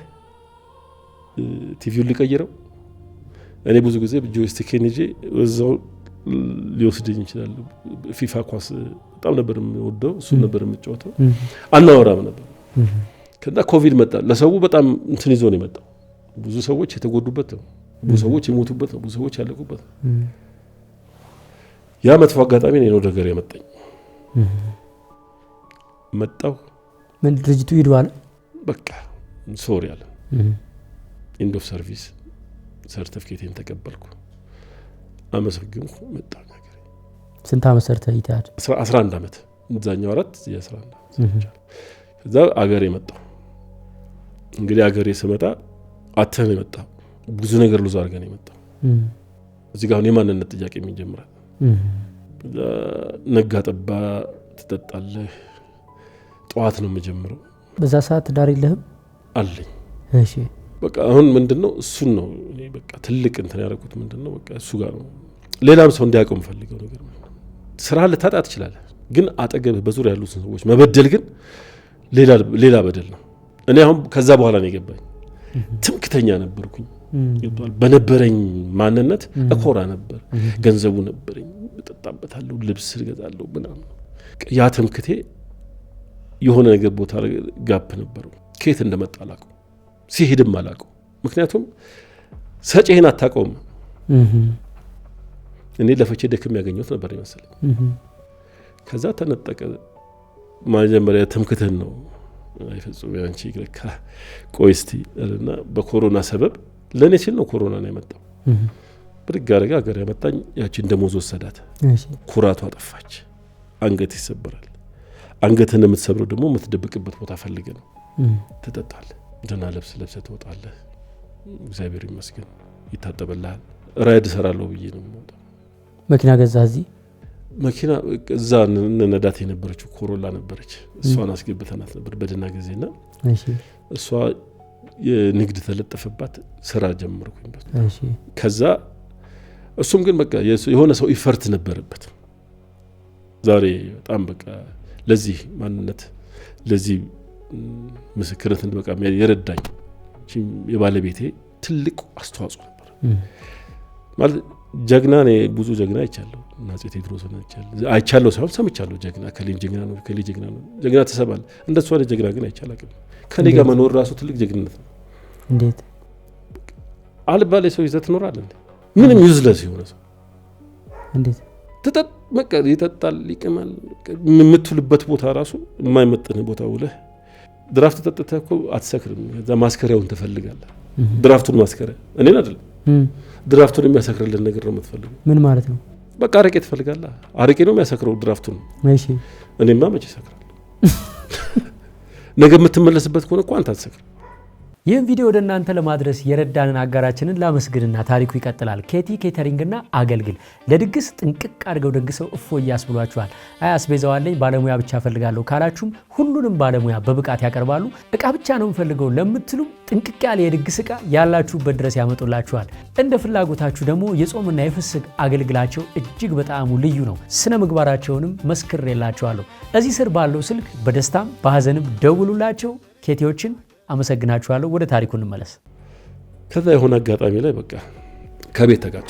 ቲቪውን ሊቀይረው እኔ ብዙ ጊዜ ጆይስቲኬን ይዤ እዛው ሊወስደኝ ይችላል። ፊፋ ኳስ በጣም ነበር የምወደው፣ እሱ ነበር የምጫወተው። አናወራም ነበር። ከዛ ኮቪድ መጣ። ለሰው በጣም እንትን ይዞ ነው የመጣው። ብዙ ሰዎች የተጎዱበት ነው፣ ብዙ ሰዎች የሞቱበት ነው፣ ብዙ ሰዎች ያለቁበት ነው። ያ መጥፎ አጋጣሚ ነው ወደ ሀገር ያመጣኝ። መጣው ምን ድርጅቱ ሂዱ አለ በቃ ሶሪ አለ። ኢንድ ኦፍ ሰርቪስ ሰርቲፊኬቴን ተቀበልኩ፣ አመሰግንኩ፣ መጣሁ ሀገር። ስንት ዓመት ሰርተህ ይታድ? 11 ዓመት እዛኛው 4 የ11 ዓመት ከዛ አገሬ መጣሁ። እንግዲህ አገሬ ስመጣ አተም የመጣ ብዙ ነገር ሉዝ አድርገን የመጣው እዚህ ጋር የማንነት ጥያቄ የሚጀምራል። ነጋ ጠባ ትጠጣለህ፣ ጠዋት ነው የምጀምረው። በዛ ሰዓት ዳር የለህም አለኝ። እሺ በቃ አሁን ምንድነው እሱን ነው እኔ በቃ ትልቅ እንትን ያደረኩት። ምንድነው በቃ እሱ ጋር ነው ሌላም ሰው እንዲያውቀው የምፈልገው ነገር ነው። ስራ ልታጣ ትችላለህ፣ ግን አጠገብህ በዙሪያ ያሉት ሰዎች መበደል ግን ሌላ በደል ነው። እኔ አሁን ከዛ በኋላ ነው የገባኝ። ትምክተኛ ነበርኩኝ። በነበረኝ ማንነት እኮራ ነበር። ገንዘቡ ነበረኝ፣ እጠጣበታለሁ፣ ልብስ እገዛለሁ ምናምን። ያ ትምክቴ የሆነ ነገር ቦታ ጋፕ ነበረው። ከየት እንደመጣ አላውቀው፣ ሲሄድም አላውቀው። ምክንያቱም ሰጪህን አታውቀውም። እኔ ለፈቼ ደክም ያገኘሁት ነበር ይመስለኝ። ከዛ ተነጠቀ። መጀመሪያ ትምክትህን ነው አይፈጽም ያንቺ ግለካ ቆይ እስቲ እና በኮሮና ሰበብ ለኔ ሲል ነው ኮሮና ነው የመጣው። ብድግ አደረገ ሀገር ያመጣኝ። ያቺን ደሞዝ ወሰዳት። ኩራቷ ጠፋች። አንገት ይሰበራል። አንገትን የምትሰብረው ደግሞ የምትደብቅበት ቦታ ፈልገ ነው። ትጠጣለህ፣ ደህና ልብስ ለብሰህ ትወጣለህ። እግዚአብሔር ይመስገን ይታጠበልሃል። ራይድ እሰራለሁ ብዬ ነው የምወጣው። መኪና ገዛ እዚህ መኪና እዛ ነዳት የነበረችው ኮሮላ ነበረች። እሷን አስገብተናት ነበር በደና ጊዜና እሷ የንግድ ተለጠፈባት። ስራ ጀመርኩኝ። ከዛ እሱም ግን በቃ የሆነ ሰው ኢፈርት ነበረበት። ዛሬ በጣም በቃ ለዚህ ማንነት ለዚህ ምስክርነት በቃ የረዳኝ የባለቤቴ ትልቅ አስተዋጽኦ ነበር ማለት ጀግና ነኝ። ብዙ ጀግና አይቻለሁ። አፄ ቴዎድሮስን አይቻለሁ ሳይሆን ሰምቻለሁ። ጀግና ከሌን ጀግና ነው፣ ከሌ ጀግና ነው። ጀግና ተሰባል። እንደሱ አይነት ጀግና ግን አይቻላቅም። ከኔ ጋር መኖር ራሱ ትልቅ ጀግንነት ነው። እንዴት አልባሌ ሰው ይዘህ ትኖራለህ እንዴ? ምንም ዩዝለስ የሆነ ሰው እንዴት ይጠጣል፣ ይቅማል። የምትውልበት ቦታ ራሱ የማይመጥንህ ቦታ ውለህ ድራፍት ጠጥተህ እኮ አትሰክርም። ከዛ ማስከሪያውን ትፈልጋለህ። ድራፍቱን ማስከሪያ እኔን አይደለም ድራፍቱን የሚያሰክርልን ነገር ነው የምትፈልገው። ምን ማለት ነው? በቃ አረቄ ትፈልጋለህ። አረቄ ነው የሚያሰክረው ድራፍቱን። እሺ እኔማ መቼ ሰክራለሁ? ነገ የምትመለስበት ከሆነ እኮ አንተ አትሰክርም። ይህን ቪዲዮ ወደ እናንተ ለማድረስ የረዳንን አጋራችንን ላመስግንና ታሪኩ ይቀጥላል። ኬቲ ኬተሪንግና አገልግል ለድግስ ጥንቅቅ አድርገው ደግሰው እፎ እያስብሏችኋል። አስቤዛዋለኝ ባለሙያ ብቻ ፈልጋለሁ ካላችሁም ሁሉንም ባለሙያ በብቃት ያቀርባሉ። እቃ ብቻ ነው ፈልገው ለምትሉ ጥንቅቅ ያለ የድግስ እቃ ያላችሁበት ድረስ ያመጡላችኋል። እንደ ፍላጎታችሁ ደግሞ የጾምና የፍስክ አገልግላቸው እጅግ በጣም ልዩ ነው። ስነ ምግባራቸውንም መስክሬላችኋለሁ። እዚህ ስር ባለው ስልክ በደስታም በሐዘንም ደውሉላቸው። ኬቲዎችን አመሰግናችኋለሁ። ወደ ታሪኩ እንመለስ። ከዛ የሆነ አጋጣሚ ላይ በቃ ከቤት ተጋጨ።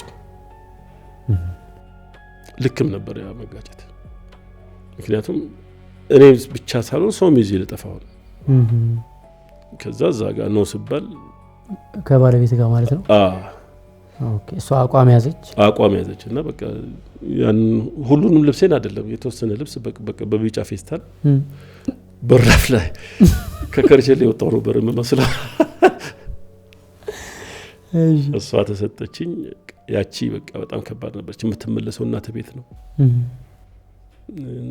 ልክም ነበር ያ መጋጨት። ምክንያቱም እኔ ብቻ ሳልሆን ሰው ይዤ ልጠፋው። ከዛ እዛ ጋር ነው ሲባል ከባለቤት ጋር ማለት ነው። ኦኬ እሷ አቋም ያዘች እና በቃ ያን ሁሉንም ልብሴን አይደለም የተወሰነ ልብስ በቃ በቢጫ ፌስታል በራፍ ላይ ከከርቸሌ ወጣው ነበር መስላ እሷ ተሰጠችኝ። ያቺ በቃ በጣም ከባድ ነበርች። የምትመለሰው እናቴ ቤት ነው።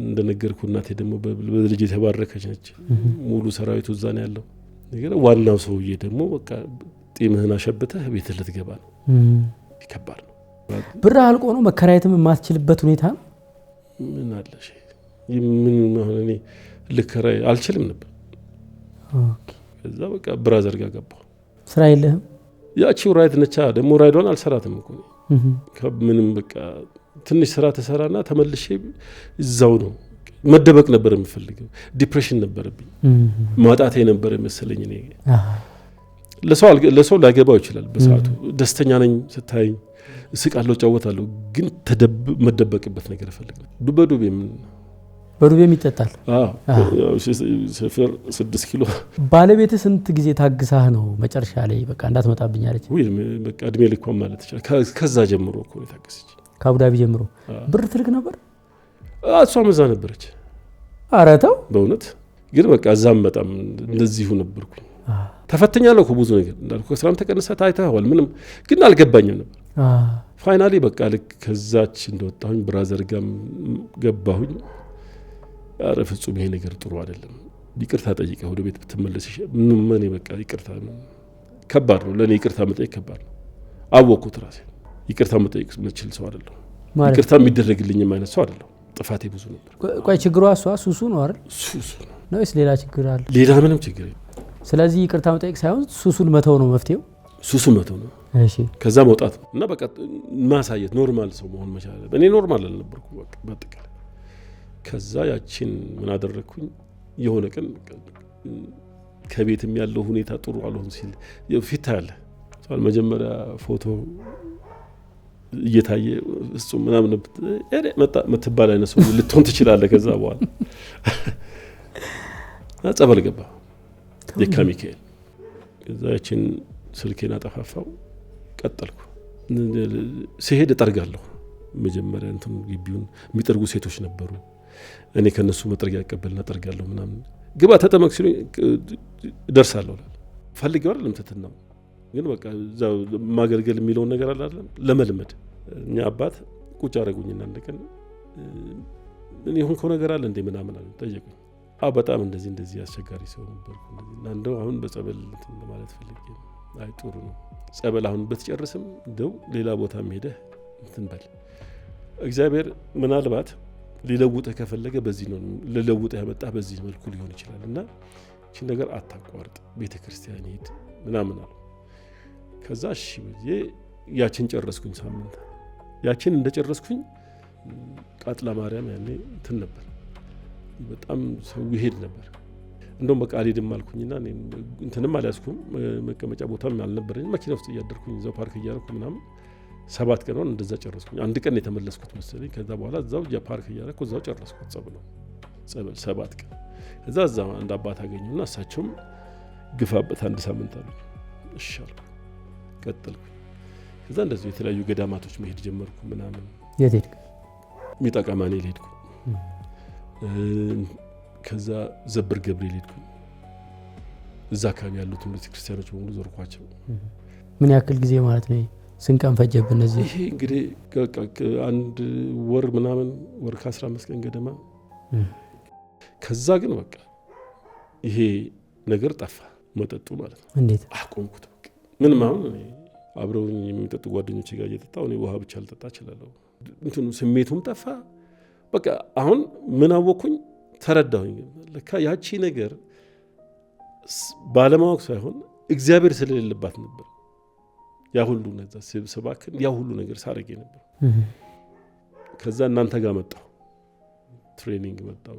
እንደነገርኩ እናቴ ደግሞ በልጅ የተባረከች ነች። ሙሉ ሰራዊቱ እዛ ነው ያለው። ነገር ዋናው ሰውዬ ደግሞ በቃ ጢምህን አሸብተህ ቤት ልትገባ ነው። ከባድ ነው። ብር አልቆ ነው መከራየትም የማትችልበት ሁኔታ ምን አለሽ? ምን ሆነኔ ልከራይ አልችልም ነበር። ኦኬ ከዛ በቃ ብራዘር ጋር ገባሁ። ስራ የለህም? ያቺው ራይድ ነቻ ደግሞ ራይዷን አልሰራትም እኮ ከምንም በቃ ትንሽ ስራ ተሰራና ተመልሼ እዛው ነው መደበቅ ነበር የምፈልገው። ዲፕሬሽን ነበርብኝ ማጣቴ ነበር መሰለኝ። እኔ ለሰው ላገባው ይችላል በሰዓቱ ደስተኛ ነኝ ስታይ ስቃለው ጫወታለሁ ግን መደበቅበት ነገር ፈልግ በዱቤም ይጠጣል። ሰፈር 6 ኪሎ ባለቤት ስንት ጊዜ ታግሳህ ነው መጨረሻ ላይ በቃ እንዳትመጣብኝ አለች? ወይ በቃ እድሜ ልኳን ማለት ይችላል። ከዛ ጀምሮ እኮ ታገሰች። ከአቡዳቢ ጀምሮ ብር ትልክ ነበር? እሷም እዛ ነበረች። ኧረ ተው በእውነት ግን በቃ እዛም በጣም እንደዚሁ ነበርኩኝ። ተፈተኛለሁ እኮ ብዙ ነገር እንዳልኩ ከስራም ተቀነሰ ታይተዋል። ምንም ግን አልገባኝም ነበር። ፋይናሊ በቃ ልክ ከዛች እንደወጣሁኝ ብራዘር ጋም ገባሁኝ። ኧረ ፍጹም ይሄ ነገር ጥሩ አይደለም፣ ይቅርታ ጠይቀህ ወደ ቤት ብትመለስ ምን በቃ ይቅርታ ከባድ ነው ለኔ። ይቅርታ መጠየቅ ከባድ ነው። አወኩት ራሴ ይቅርታ መጠየቅ የምችል ሰው አይደለሁ። ይቅርታ የሚደረግልኝም አይነት ሰው አይደለሁ። ጥፋቴ ብዙ ነበር። ቆይ ችግሯ እሷ ሱሱ ነው አይደል? ሱሱ ነው ወይስ ሌላ ችግር አለ? ሌላ ምንም ችግር የለም። ስለዚህ ይቅርታ መጠየቅ ሳይሆን ሱሱን መተው ነው መፍትሄው። ሱሱን መተው ነው። እሺ ከዛ መውጣት እና በቃ ማሳየት ኖርማል ሰው መሆን መቻል። እኔ ኖርማል አልነበርኩ በቃ በጥቅል። ከዛ ያቺን ምን አደረኩኝ? የሆነ ቀን ከቤትም ያለው ሁኔታ ጥሩ አልሆን ሲል ፊት ታያለህ። መጀመሪያ ፎቶ እየታየ እሱም ምናምን መጣ ምትባል አይነት ሰው ልትሆን ትችላለህ። ከዛ በኋላ ጸበል ገባ የካሚካኤል። ከዛ ያቺን ስልኬን አጠፋፋው ቀጠልኩ። ሲሄድ እጠርጋለሁ። መጀመሪያ እንትን ግቢውን የሚጠርጉ ሴቶች ነበሩ። እኔ ከነሱ መጥረጊያ ያቀበልና ጠርጋለሁ ምናምን። ግባ ተጠመቅ ሲሉኝ ደርሳለሁ ፈልጌው አይደለም ተተናው ግን በቃ እዛው ማገልገል የሚለውን ነገር አለ አይደል ለመልመድ። እኛ አባት ቁጭ አረጉኝና እንደቀን ምን ይሁን ከሆነ ነገር አለ እንደ ምናምን አለ ጠየቁኝ። በጣም እንደዚህ አስቸጋሪ ሰው ነበርኩ እና እንደው አሁን በጸበል እንትን ማለት ፈልጌ አይ ጥሩ ነው ጸበል አሁን በተጨረሰም እንደው ሌላ ቦታ ሄደህ እንትን በል እግዚአብሔር ምናልባት ሊለውጥህ ከፈለገ በዚህ ነው ለለውጥህ ያመጣ በዚህ መልኩ ሊሆን ይችላል እና እቺ ነገር አታቋርጥ ቤተክርስቲያን ሄድ ምናምን አለ። ከዛ እሺ ብዬ ያችን ጨረስኩኝ። ሳምንት ያችን እንደጨረስኩኝ ቃጥላ ማርያም ያኔ እንትን ነበር በጣም ሰው ይሄድ ነበር። እንደውም በቃ አልሄድም አልኩኝና እኔ እንትንም አልያዝኩም መቀመጫ ቦታም አልነበረኝ። መኪና ውስጥ እያደርኩኝ እዛው ፓርክ እያደረኩ ምናምን 7 ቀን ሆነ እንደዛ ጨረስኩኝ። አንድ ቀን የተመለስኩት መሰለኝ። ከዛ በኋላ እዛው ፓርክ እያደረኩ እዛው ጨረስኩት ጸበል 7 ቀን። ከዛ እዛው አንድ አባት አገኙና እሳቸውም ግፋበት 1 ሳምንት አሉ። እሺ አልኩ ቀጠልኩ። ከዛ እንደዚህ የተለያዩ ገዳማቶች መሄድ ጀመርኩ ምናምን። የት ሄድክ? ሚጣቃ ማኔል ሄድኩ። ከዛ ዘብር ገብርኤል ሄድኩ። እዛ አካባቢ ያሉት ቤተክርስቲያኖች በሙሉ ዞርኳቸው። ምን ያክል ጊዜ ማለት ነው? ስንት ቀን ፈጀብህ እነዚህ? ይሄ እንግዲህ አንድ ወር ምናምን ወር ከ15 ቀን ገደማ። ከዛ ግን በቃ ይሄ ነገር ጠፋ መጠጡ ማለት ነው። እንዴት አቆምኩት? በቃ ምንም አሁን አብረው የሚጠጡ ጓደኞች ጋር እየጠጣሁ እኔ ውሃ ብቻ ልጠጣ እችላለሁ። እንትኑ ስሜቱም ጠፋ። በቃ አሁን ምን አወኩኝ ተረዳሁኝ። ለካ ያቺ ነገር ባለማወቅ ሳይሆን እግዚአብሔር ስለሌለባት ነበር ያ ሁሉ ነገር ስብሰባክን ያ ሁሉ ነገር ሳረገ ነበር። ከዛ እናንተ ጋር መጣሁ ትሬኒንግ መጣሁ።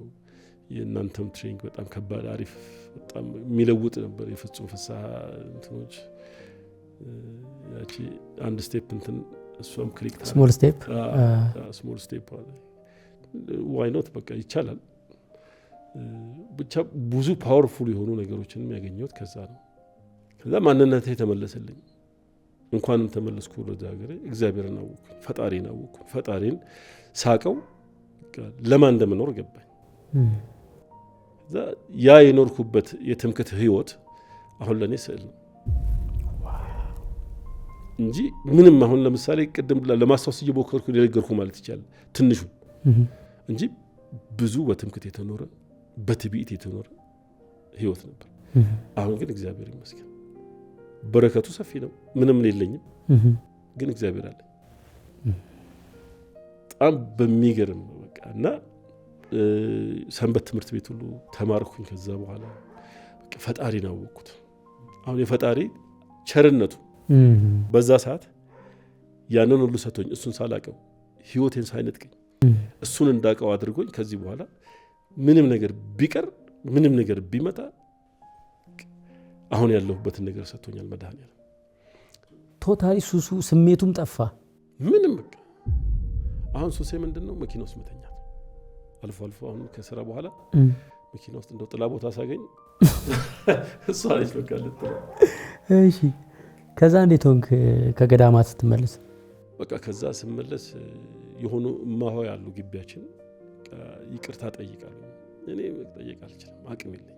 የእናንተም ትሬኒንግ በጣም ከባድ አሪፍ በጣም የሚለውጥ ነበር። የፍጹም ፍስሐ እንትኖች ያቺ አንድ ስቴፕ እንትን እሷም ክሊክ ስሞል ስቴፕ ዋይ ኖት በቃ ይቻላል። ብቻ ብዙ ፓወርፉል የሆኑ ነገሮችንም ያገኘሁት ከዛ ነው። ከዛ ማንነቴ ተመለሰልኝ። እንኳንም ተመለስኩ ወደ ሀገሬ። እግዚአብሔርን አወቅኩኝ፣ ፈጣሪን አወቅኩኝ። ፈጣሪን ሳቀው ለማን እንደምኖር ገባኝ። ያ የኖርኩበት የትምክህት ህይወት አሁን ለኔ ስዕል ነው እንጂ ምንም አሁን ለምሳሌ ቅድም ለማስታወስ እየሞከርኩ የነገርኩ ማለት ይቻላል ትንሹ እንጂ ብዙ በትምክህት የተኖረ በትዕቢት የተኖረ ህይወት ነበር። አሁን ግን እግዚአብሔር ይመስገን በረከቱ ሰፊ ነው። ምንም የለኝም ግን እግዚአብሔር አለ። በጣም በሚገርም በቃ እና ሰንበት ትምህርት ቤት ሁሉ ተማርኩኝ። ከዛ በኋላ በቃ ፈጣሪን አወቅኩት። አሁን የፈጣሪ ቸርነቱ በዛ ሰዓት ያንን ሁሉ ሰጥቶኝ እሱን ሳላቀው ህይወቴን ሳይነጥቀኝ እሱን እንዳውቀው አድርጎኝ ከዚህ በኋላ ምንም ነገር ቢቀር ምንም ነገር ቢመጣ አሁን ያለሁበትን ነገር ሰጥቶኛል መድኃኒዓለም። ቶታሊ ሱሱ ስሜቱም ጠፋ። ምንም በቃ አሁን ሱሴ ምንድነው መኪና ውስጥ መተኛት። አልፎ አልፎ አሁን ከስራ በኋላ መኪና ውስጥ እንደው ጥላ ቦታ ሳገኝ እሷ ነች በቃ ልትለው። እሺ ከዛ እንዴት ሆንክ ከገዳማት ስትመለስ? በቃ ከዛ ስመለስ የሆኑ እማሆይ ያሉ ግቢያችን ይቅርታ ጠይቃለሁ። እኔ መጠየቅ አልችልም፣ አቅም የለኝም።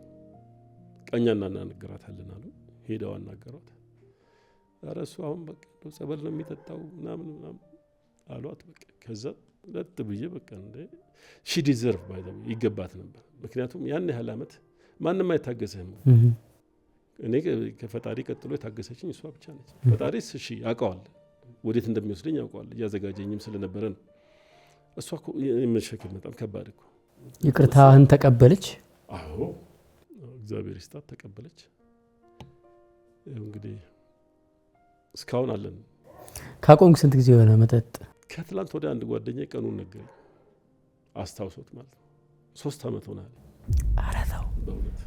ቀኛና እናነግራታለን አሉ። ሄደው አናገሯት። ኧረ እሱ አሁን በቃ ጸበል ነው የሚጠጣው ምናምን አሏት። በቃ ከዛ ለጥ ብዬ በቃ እንደ ሺ ዲዘርቭ ባይ ዘ ይገባት ነበር። ምክንያቱም ያን ያህል ዓመት ማንም አይታገሰህም። እኔ ከፈጣሪ ቀጥሎ የታገሰችኝ እሷ ብቻ ነች። ፈጣሪስ እሺ ያውቀዋል፣ ወዴት እንደሚወስደኝ ያውቀዋል፣ እያዘጋጀኝም ስለነበረ ነው። እሷ እኮ የመሸከም በጣም ከባድ እኮ። ይቅርታህን ተቀበለች? አዎ እግዚአብሔር ይስጣት ተቀበለች። እንግዲህ እስካሁን አለን። ካቆምክ ስንት ጊዜ ሆነ መጠጥ? ከትላንት ወደ አንድ ጓደኛዬ ቀኑን ነገረኝ፣ አስታውሶት ማለት ነው። 3 ዓመት ሆነ። ኧረ ተው በእውነት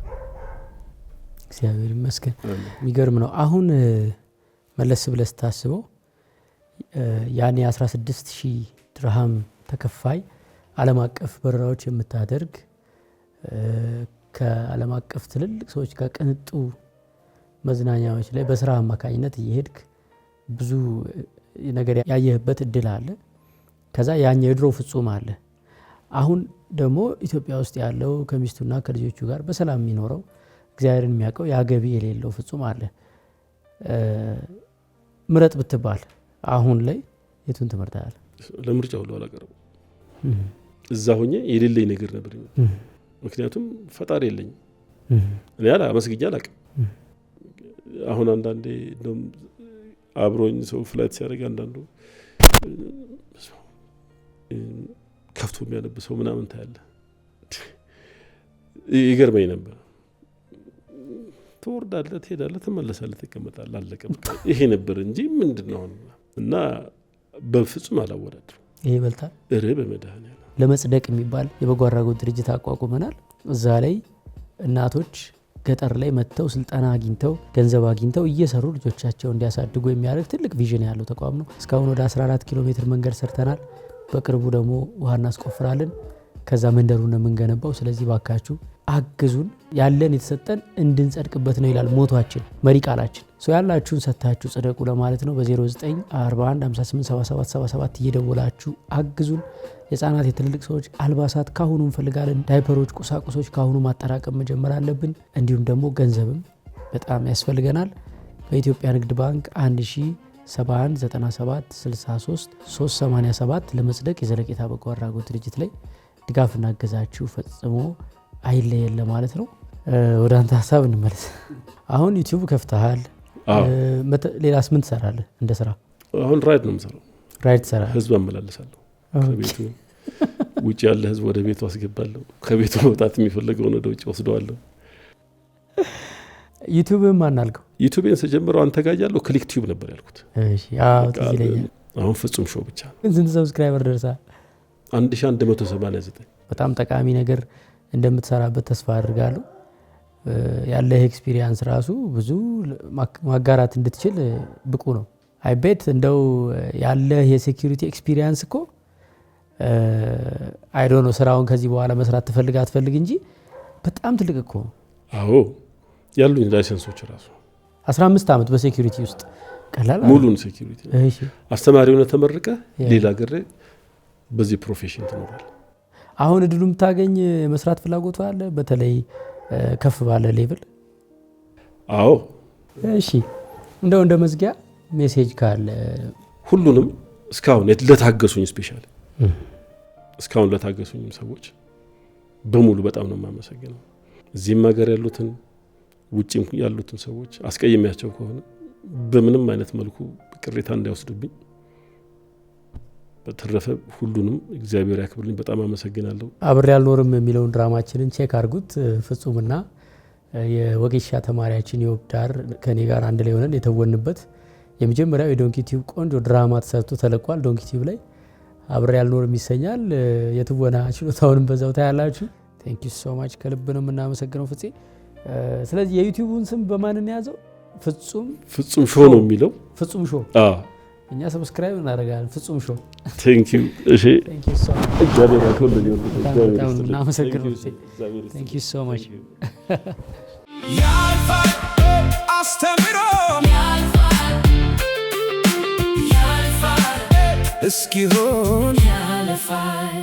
እግዚአብሔር ይመስገን። የሚገርም ነው። አሁን መለስ ብለህ ስታስበው ያኔ 16,000 ድርሃም ተከፋይ ዓለም አቀፍ በረራዎች የምታደርግ ከዓለም አቀፍ ትልልቅ ሰዎች ጋር ቅንጡ መዝናኛዎች ላይ በስራ አማካኝነት እየሄድክ ብዙ ነገር ያየህበት እድል አለ። ከዛ ያኛው የድሮ ፍጹም አለ። አሁን ደግሞ ኢትዮጵያ ውስጥ ያለው ከሚስቱና ከልጆቹ ጋር በሰላም የሚኖረው እግዚአብሔርን የሚያውቀው ያገቢ የሌለው ፍጹም አለ። ምረጥ ብትባል አሁን ላይ የቱን ትመርጣለህ? ለምርጫ ሁሉ አላቀረብኩም። እዛ ሆኜ የሌለኝ ነገር ነበር። ምክንያቱም ፈጣሪ የለኝም። እኔ አመስግኜ አላውቅም። አሁን አንዳንዴ እንደውም አብሮኝ ሰው ፍላይት ሲያደርግ አንዳንዱ ከፍቶ የሚያነብሰው ምናምን ታያለ። ይገርመኝ ነበር። ትወርዳለህ፣ ትሄዳለህ፣ ትመለሳለህ፣ ትቀመጣለህ፣ አለቀ በቃ ይሄ ነበር እንጂ ምንድነው እና በፍጹም አላወዳድርም። ይሄ ይበልጣል። በመድኃኒዓለም ለመጽደቅ የሚባል የበጎ አድራጎት ድርጅት አቋቁመናል። እዛ ላይ እናቶች ገጠር ላይ መጥተው ስልጠና አግኝተው ገንዘብ አግኝተው እየሰሩ ልጆቻቸው እንዲያሳድጉ የሚያደርግ ትልቅ ቪዥን ያለው ተቋም ነው። እስካሁን ወደ 14 ኪሎ ሜትር መንገድ ሰርተናል። በቅርቡ ደግሞ ውሃ እናስቆፍራለን። ከዛ መንደሩን ነው የምንገነባው። ስለዚህ ባካችሁ አግዙን። ያለን የተሰጠን እንድንጸድቅበት ነው ይላል ሞቷችን፣ መሪ ቃላችን። ያላችሁን ሰጥታችሁ ጽደቁ ለማለት ነው። በ0941587777 እየደወላችሁ አግዙን። የህፃናት የትልልቅ ሰዎች አልባሳት ካሁኑ እንፈልጋለን። ዳይፐሮች፣ ቁሳቁሶች ካሁኑ ማጠራቀም መጀመር አለብን። እንዲሁም ደግሞ ገንዘብም በጣም ያስፈልገናል። በኢትዮጵያ ንግድ ባንክ 10719763 ለመጽደቅ የዘለቄታ በጎ አድራጎት ድርጅት ላይ ድጋፍና እገዛችሁ ፈጽሞ አይለየን ለማለት ነው። ወደ አንተ ሀሳብ እንመለስ። አሁን ዩቲዩብ ከፍተሃል። ሌላስ ምን ትሰራለህ እንደ ስራ? አሁን ራይድ ነው የምሰራው። ራይድ ትሰራለህ? ህዝብ አመላለሳለሁ። ከቤቱ ውጭ ያለ ህዝብ ወደ ቤቱ አስገባለሁ። ከቤቱ መውጣት የሚፈልገውን ወደ ውጭ ወስደዋለሁ። ዩቲዩብም አናልከው? ዩቲዩብን ስጀምረው አንተ ጋር ያለው ክሊክ ቲዩብ ነበር ያልኩት። እሺ አዎ ትዝ ይለኛል። አሁን ፍጹም ሾው ብቻ ነው። ስንት ሰብስክራይበር ደርሰሃል? 1189። በጣም ጠቃሚ ነገር እንደምትሰራበት ተስፋ አድርጋለሁ። ያለህ ኤክስፒሪየንስ ራሱ ብዙ ማጋራት እንድትችል ብቁ ነው። አይ ቤት እንደው ያለህ የሴኩሪቲ ኤክስፒሪየንስ እኮ አይ ዶንት ኖ ስራውን ከዚህ በኋላ መስራት ትፈልግ አትፈልግ እንጂ በጣም ትልቅ እኮ። አዎ ያሉኝ ላይሰንሶች ራሱ 15 ዓመት በሴኩሪቲ ውስጥ ቀላል ሙሉን ሴኩሪቲ። እሺ አስተማሪ ሆነ ተመረቀ ሌላ ሀገር በዚህ ፕሮፌሽን ትኖራለህ። አሁን እድሉ የምታገኝ መስራት ፍላጎቱ አለ በተለይ ከፍ ባለ ሌቭል? አዎ። እሺ እንደው እንደ መዝጊያ ሜሴጅ ካለ ሁሉንም እስካሁን ለታገሱኝ ስፔሻሊ እስካሁን ለታገሱኝ ሰዎች በሙሉ በጣም ነው የማመሰግነው። እዚህም ሀገር ያሉትን ውጪም ያሉትን ሰዎች አስቀየሚያቸው ከሆነ በምንም አይነት መልኩ ቅሬታ እንዳይወስዱብኝ። በተረፈ ሁሉንም እግዚአብሔር ያክብርልኝ። በጣም አመሰግናለሁ። አብሬ አልኖርም የሚለውን ድራማችንን ቼክ አድርጉት። ፍጹምና የወጌሻ ተማሪያችን ይወብዳር ከኔ ጋር አንድ ላይ ሆነን የተወንበት የመጀመሪያው የዶንኪ ቲዩብ ቆንጆ ድራማ ተሰርቶ ተለቋል። ዶንኪ ቲዩብ ላይ አብሬ ያልኖርም ይሰኛል። የትወና ችሎታውንም በዛው ታያላችሁ። ቴንክ ዩ ሶ ማች ከልብ ነው የምናመሰግነው ፍፄ። ስለዚህ የዩቲዩቡን ስም በማን እንያዘው? ፍጹም ሾው ነው የሚለው። ፍጹም ሾው እኛ ሰብስክራይብ እናደርጋለን። ፍጹም ሾው ቴንክ ዩ። እሺ ቴንክ ዩ ሶ ማች እግዚአብሔር ያክብርልኝ። እናመሰግነው ፍፄ ቴንክ ዩ ሶ ማች። ያልፋል አስተምሮ ያልፋል እስኪሆን ያልፋል